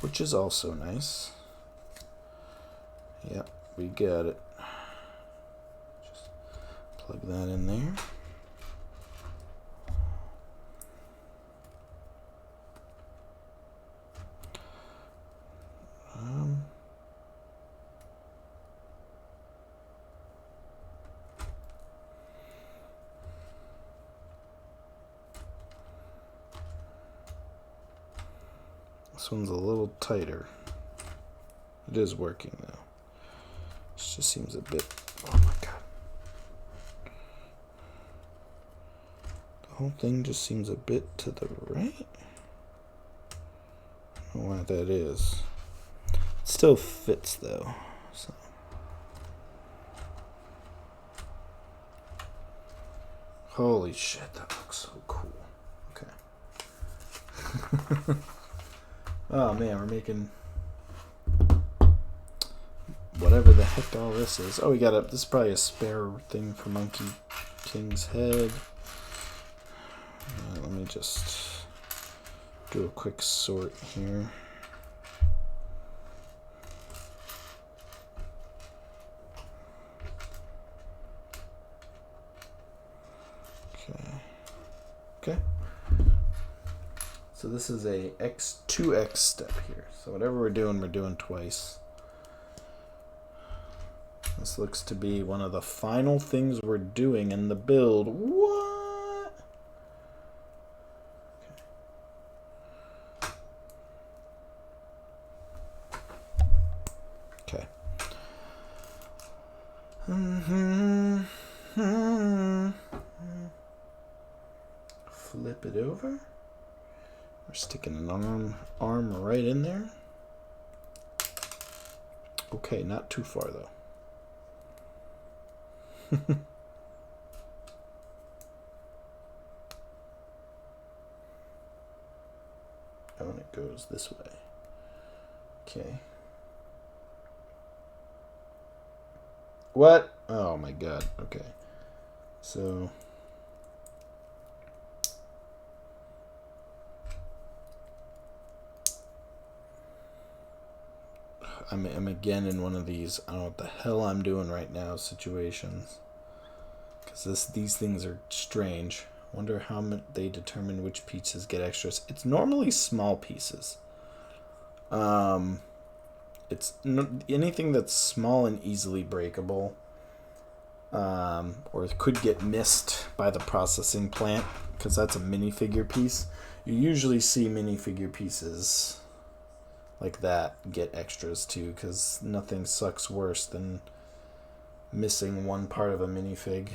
Which is also nice. Yep, we got it. Just plug that in there. This one's a little tighter. It is working though. This just seems a bit. Oh my god. The whole thing just seems a bit to the right. I don't know why that is. It still fits though. So. Holy shit, that looks so cool. Okay. Oh man, we're making whatever the heck all this is. Oh, we got this is probably a spare thing for Monkey King's head. Let me just do a quick sort here. Okay. So this is a 2x step here. So whatever we're doing twice. This looks to be one of the final things we're doing in the build. What? Okay. Flip it over. We're sticking an arm right in there. Okay, not too far though. Oh, and it goes this way. Okay. What? Oh my god. Okay. So I'm again in one of these I don't know what the hell I'm doing right now situations, because these things are strange. Wonder how they determine which pieces get extras. It's normally small pieces. It's anything that's small and easily breakable, or could get missed by the processing plant, because that's a minifigure piece. You usually see minifigure pieces like that get extras too, because nothing sucks worse than missing one part of a minifig.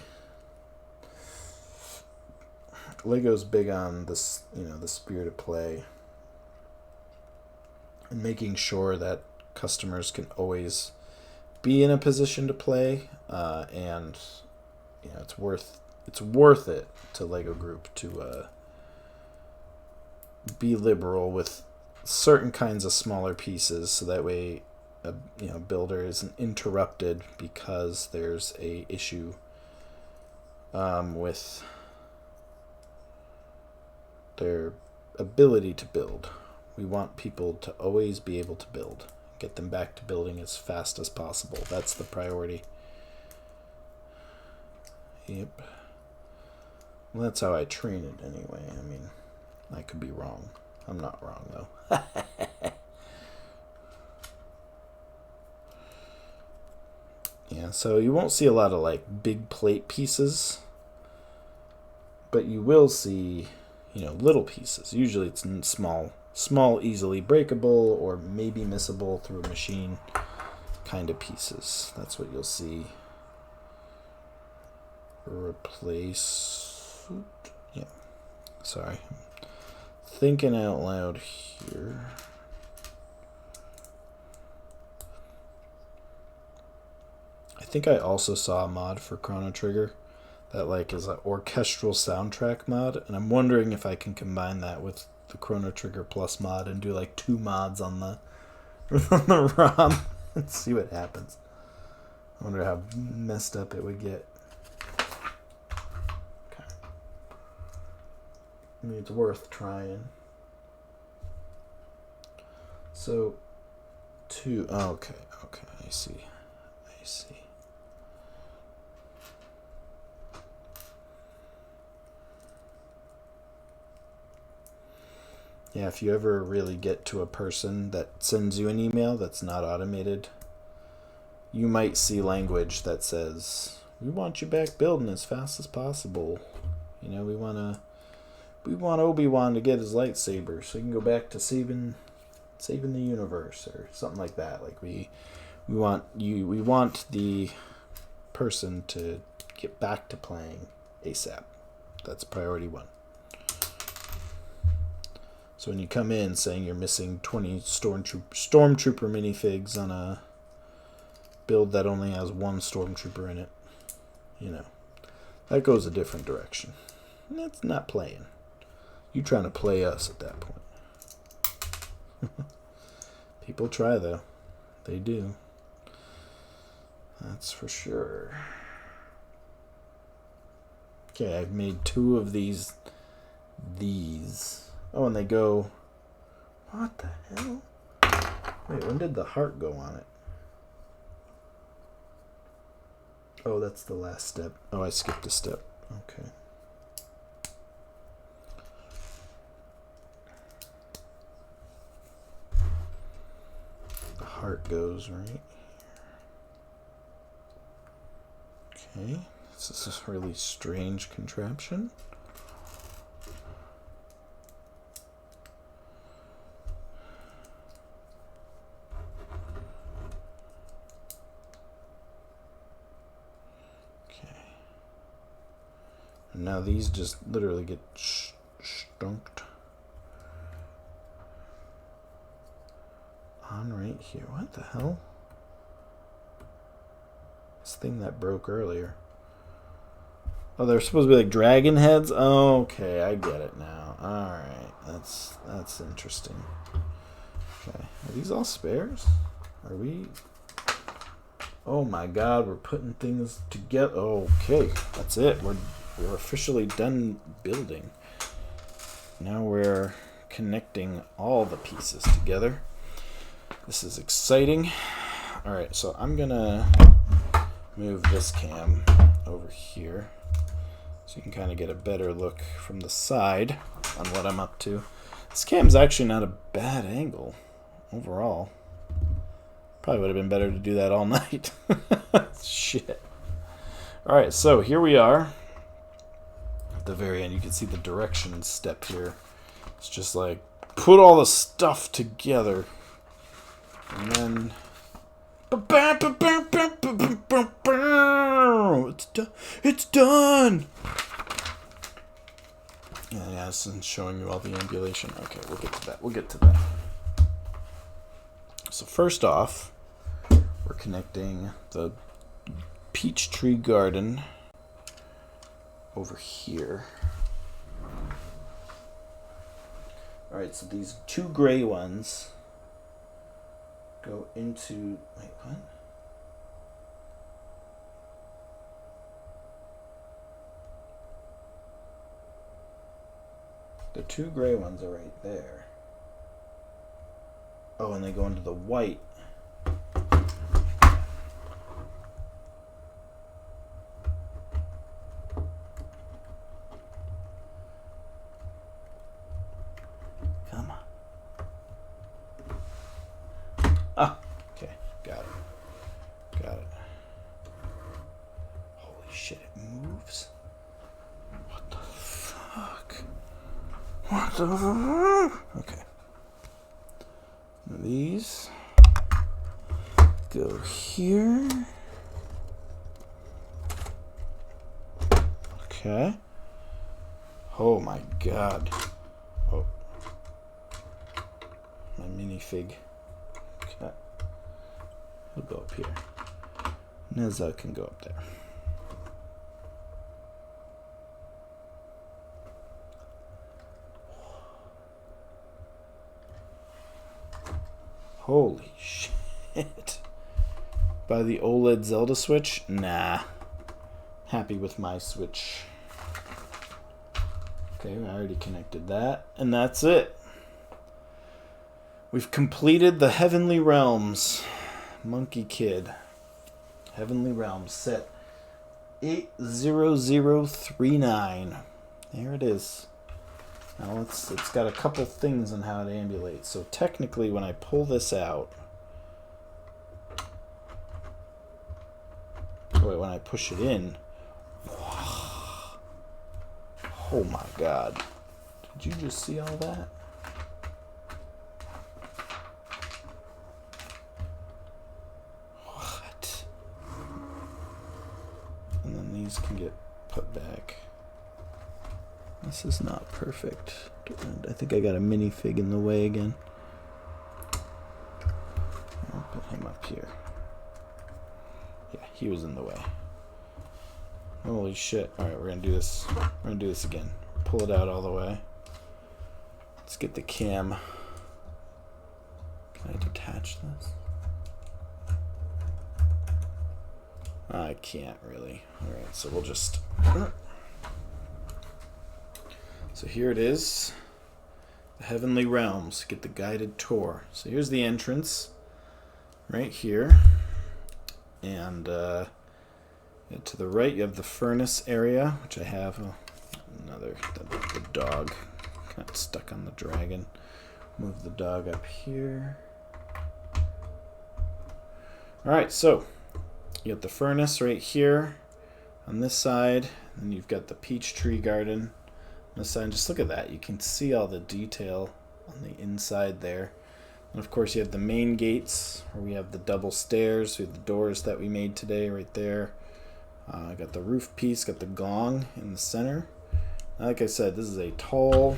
Lego's big on this, the spirit of play and making sure that customers can always be in a position to play, and it's worth it to Lego Group to be liberal with certain kinds of smaller pieces, so that way a builder isn't interrupted because there's a issue with their ability to build. We want people to always be able to build, get them back to building as fast as possible. That's the priority. Yep. Well, that's how I train it anyway. I mean, I could be wrong. I'm not wrong though. Yeah, so you won't see a lot of like big plate pieces, but you will see, little pieces. Usually it's small, easily breakable, or maybe missable through a machine kind of pieces. That's what you'll see. Replace. Yeah. Sorry. Thinking out loud here. I think I also saw a mod for Chrono Trigger that is an orchestral soundtrack mod, and I'm wondering if I can combine that with the Chrono Trigger Plus mod and do 2 mods on the on the ROM and see what happens. I wonder how messed up it would get. Okay. I mean, it's worth trying. So, two. Oh, okay. I see. Yeah, if you ever really get to a person that sends you an email that's not automated, you might see language that says, "We want you back building as fast as possible. You know, we want Obi-Wan to get his lightsaber so he can go back to saving the universe," or something like that. Like we want the person to get back to playing ASAP. That's priority one. So when you come in saying you're missing 20 stormtrooper minifigs on a build that only has one stormtrooper in it, you know, that goes a different direction. And that's not playing. You trying to play us at that point. People try though. They do. That's for sure. Okay, I've made 2 of these. Oh, and they go... What the hell? Wait, when did the heart go on it? Oh, that's the last step. Oh, I skipped a step. Okay. The heart goes right here. Okay. This is a really strange contraption. Now these just literally get stunked on right here. What the hell? This thing that broke earlier. Oh, they're supposed to be like dragon heads? Oh, okay, I get it now. Alright, that's interesting. Okay, are these all spares? Are we... Oh my god, we're putting things together. Okay, that's it. We're officially done building. Now we're connecting all the pieces together. This is exciting. Alright, so I'm gonna move this cam over here so you can kind of get a better look from the side on what I'm up to. This cam's actually not a bad angle overall. Probably would have been better to do that all night. Shit. Alright, so here we are. At the very end, you can see the direction step here. It's just like, put all the stuff together. And then... It's done! Yeah, this isn't showing you all the ambulation. Okay, we'll get to that. So first off, we're connecting the peach tree garden over here. Alright, so these 2 gray ones go into... Wait, what? The 2 gray ones are right there. Oh, and they go into the white. Come on. Ah, okay. Got it. Holy shit, it moves? What the fuck? Okay. These go here. Okay. Oh my god. Oh. My minifig. Okay. He'll go up here. Neza can go up there. Holy shit. Buy the OLED Zelda Switch? Nah. Happy with my Switch. Okay, I already connected that, and that's it. We've completed the Heavenly Realms. Monkey Kid. Heavenly Realms set 80039. There it is. Now it's got a couple things on how it ambulates. So technically when I pull this out, when I push it in, oh my god. Did you just see all that? What? And then these can get put back. This is not perfect. I think I got a minifig in the way again. I'll put him up here. Yeah, he was in the way. Holy shit. Alright, we're gonna do this. We're gonna do this again. Pull it out all the way. Let's get the cam. Can I detach this? I can't really. Alright, so we'll just... So here it is. The Heavenly Realms. Get the guided tour. So here's the entrance. Right here. And to the right you have the furnace area, which I have another, the dog got stuck on the dragon. Move the dog up here. Alright, so you have the furnace right here on this side, and you've got the peach tree garden on this side. Just look at that. You can see all the detail on the inside there. And of course you have the main gates where we have the double stairs. We have the doors that we made today right there. Got the roof piece, got the gong in the center. Like I said, this is a tall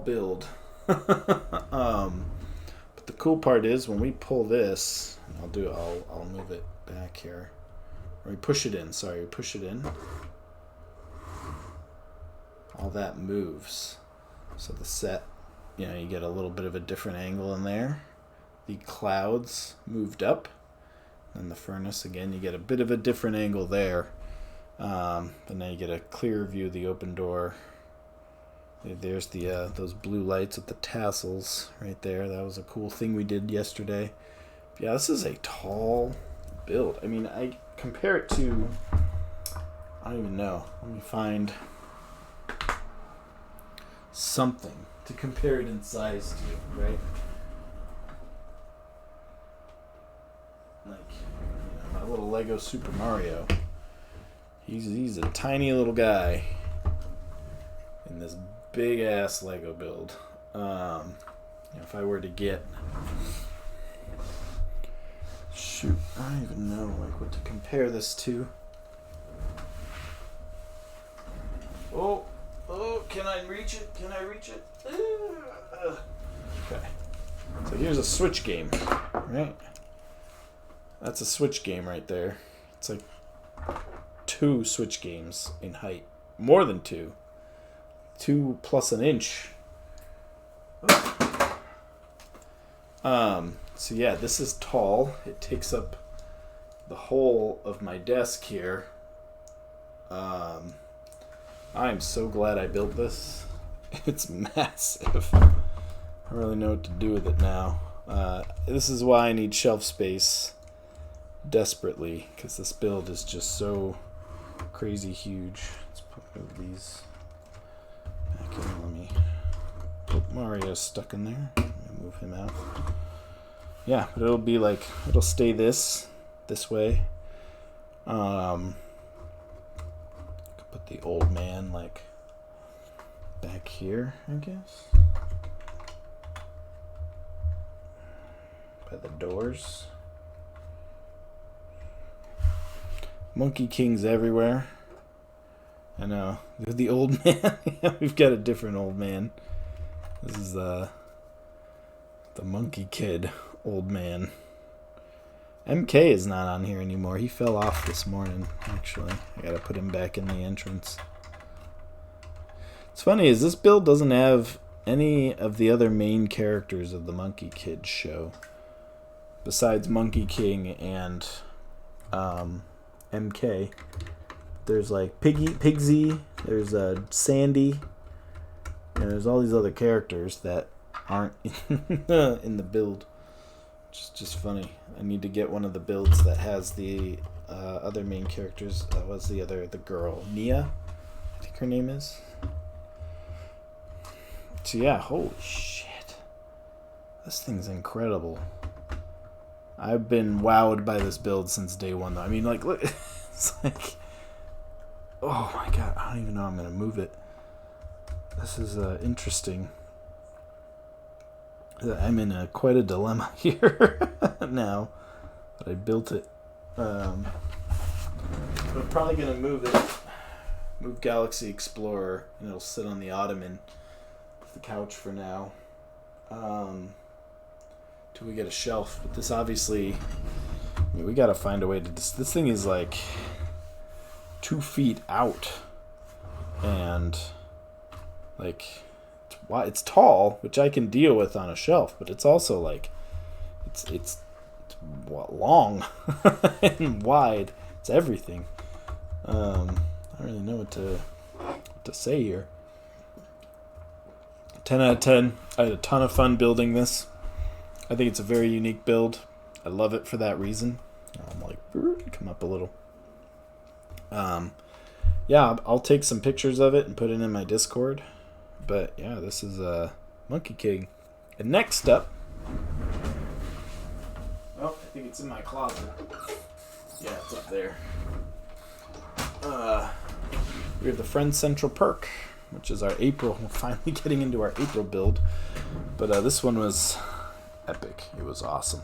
build. But the cool part is when we pull this, I'll move it back here. Or we push it in, we push it in. All that moves. So the set, you get a little bit of a different angle in there. The clouds moved up. And the furnace, again, you get a bit of a different angle there. But now you get a clearer view of the open door. There's the those blue lights with the tassels right there. That was a cool thing we did yesterday. But yeah, this is a tall build. I mean, I compare it to... I don't even know. Let me find something to compare it in size to, right? Like, my little Lego Super Mario. He's a tiny little guy in this big ass Lego build. If I were to get, shoot, I don't even know what to compare this to. Oh, can I reach it? Okay. So here's a Switch game, right? That's a Switch game right there. It's like 2 Switch games in height. More than 2. 2 plus an inch. So yeah, this is tall. It takes up the whole of my desk here. I'm so glad I built this. It's massive. I don't really know what to do with it now. This is why I need shelf space desperately, because this build is just so crazy huge. Let's move these back in. Let me put Mario's stuck in there. Let me move him out. Yeah, but it'll stay this way. Put the old man back here, I guess, by the doors. Monkey King's everywhere. I know. The old man. We've got a different old man. This is the Monkey Kid old man. MK is not on here anymore. He fell off this morning, actually. I gotta put him back in the entrance. What's funny is this build doesn't have any of the other main characters of the Monkey Kid show. Besides Monkey King and MK. There's Pigsy, There's Sandy, and there's all these other characters that aren't in the build. Which is just funny. I need to get one of the builds that has the other main characters. Was the girl, Nia? I think her name is. So yeah, holy shit. This thing's incredible. I've been wowed by this build since day one, though. I mean, like, look, it's like, oh my god, I don't even know how I'm gonna move it. This is interesting. I'm in quite a dilemma here now that I built it. I'm probably gonna move Galaxy Explorer, and it'll sit on the ottoman of the couch for now. Till we get a shelf. But this obviously, I mean, we gotta find a way to. This thing is like 2 feet out, and like it's tall, which I can deal with on a shelf, but it's also like it's long and wide. It's everything. I don't really know what to say here. 10 out of 10. I had a ton of fun building this. I think it's a very unique build. I love it for that reason. I'm like, come up a little. Yeah, I'll take some pictures of it and put it in my Discord. But yeah, this is Monkey King. And next up, oh, I think it's in my closet. Yeah, it's up there. We have the Friends Central perk, which is our April. We're finally getting into our April build. But this one was epic. It was awesome.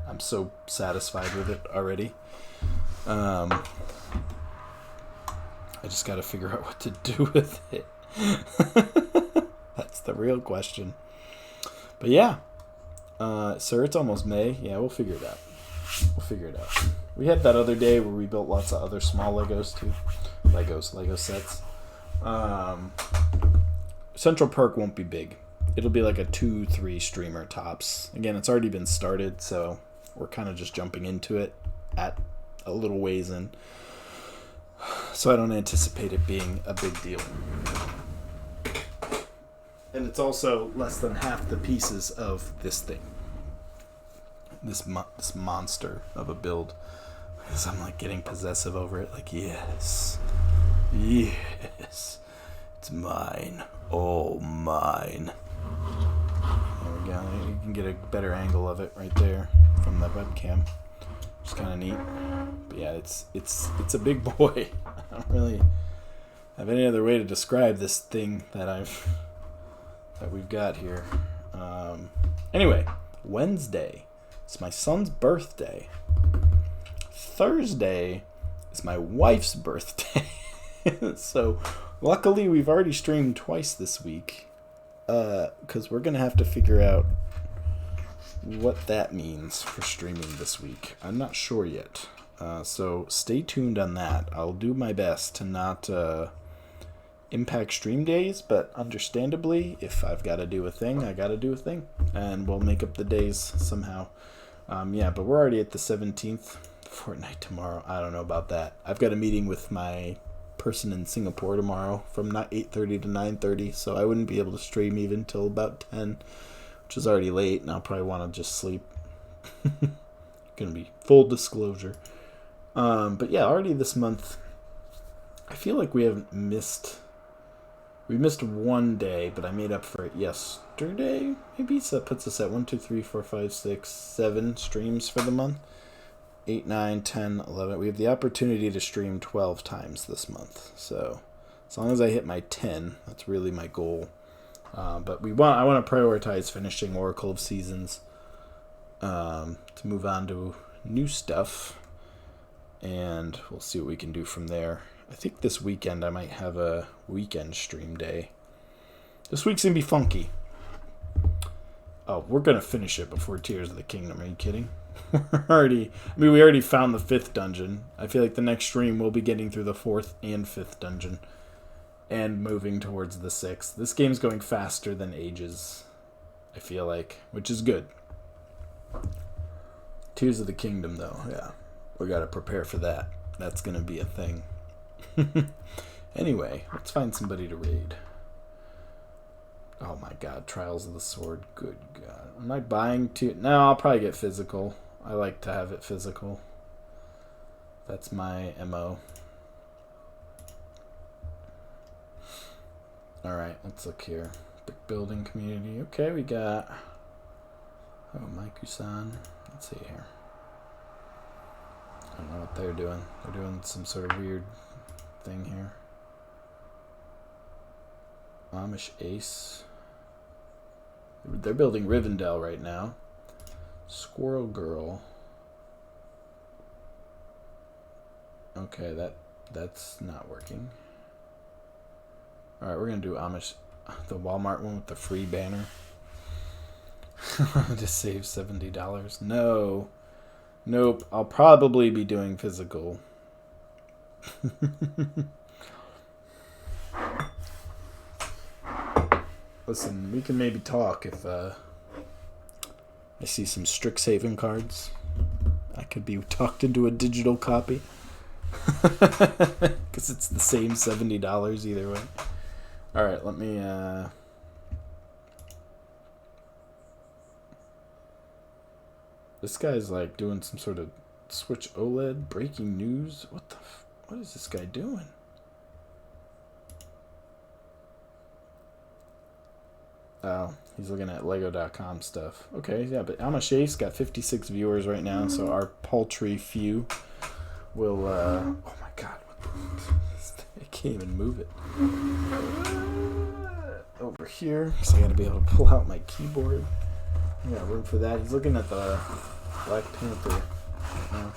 I'm so satisfied with it already. I just got to figure out what to do with it. That's the real question. But yeah, sir, it's almost May. Yeah, we'll figure it out. We had that other day where we built lots of other small Legos too. Lego sets. Central perk won't be big. It'll be like a 2-3 streamer tops. Again, it's already been started, so we're kind of just jumping into it at a little ways in. So I don't anticipate it being a big deal. And it's also less than half the pieces of this thing. This monster of a build. Because I'm like getting possessive over it. Like, yes. It's mine. All mine. There we go. You can get a better angle of it right there from the webcam. Which is kind of neat. But yeah, it's a big boy. I don't really have any other way to describe this thing that we've got here. Anyway, Wednesday is my son's birthday. Thursday is my wife's birthday. So luckily we've already streamed twice this week, because we're gonna have to figure out what that means for streaming this week. I'm not sure yet, so stay tuned on that. I'll do my best to not impact stream days, but understandably, if I've got to do a thing, I got to do a thing, and we'll make up the days somehow. Yeah, but we're already at the 17th. Fortnite tomorrow. I don't know about that. I've got a meeting with my person in Singapore tomorrow from 8:30 to 9:30, so I wouldn't be able to stream even till about 10, which is already late, and I'll probably want to just sleep. Gonna be full disclosure. But yeah, already this month, I feel like we missed one day, but I made up for it yesterday, maybe. So that puts us at 1, 2, 3, 4, 5, 6, 7 streams for the month. 8, 9, 10, 11. We have the opportunity to stream 12 times this month. So as long as I hit my 10, that's really my goal. But I want to prioritize finishing Oracle of Seasons to move on to new stuff, and we'll see what we can do from there. I think this weekend I might have a weekend stream day. This week's gonna be funky. Oh, we're gonna finish it before Tears of the Kingdom. Are you kidding? We already found the 5th dungeon. I feel like the next stream we'll be getting through the 4th and 5th dungeon and moving towards the 6th. This game's going faster than ages, I feel like, which is good. Tears of the Kingdom, though, yeah. We gotta prepare for that. That's gonna be a thing. Anyway, let's find somebody to raid. Oh my god, Trials of the Sword. Good god. Am I buying two? No, I'll probably get physical. I like to have it physical. That's my MO. Alright, let's look here. Brick building community. Okay, we got... Oh, Maiku-san. Let's see here. I don't know what they're doing. They're doing some sort of weird thing here. Amish Ace. They're building Rivendell right now. Squirrel Girl. Okay, that's not working. Alright, we're gonna do Amish, the Walmart one with the free banner. Just save $70. No. Nope. I'll probably be doing physical. Listen, we can maybe talk if I see some Strixhaven cards. I could be talked into a digital copy. Because it's the same $70 either way. Alright, let me... This guy's like doing some sort of Switch OLED breaking news. What is this guy doing? Oh, he's looking at Lego.com stuff. Okay, yeah, but Amashace got 56 viewers right now, so our paltry few will, oh my god, I can't even move it. Over here, so I gotta be able to pull out my keyboard. I got room for that. He's looking at the Black Panther right now.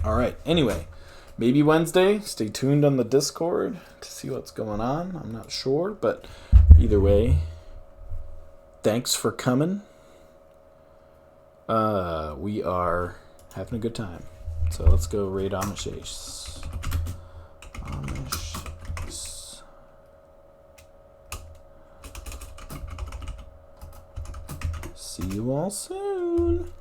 Alright, anyway. Maybe Wednesday. Stay tuned on the Discord to see what's going on. I'm not sure, but either way, thanks for coming. We are having a good time. So let's go raid Amish Ace. Amish Ace. See you all soon.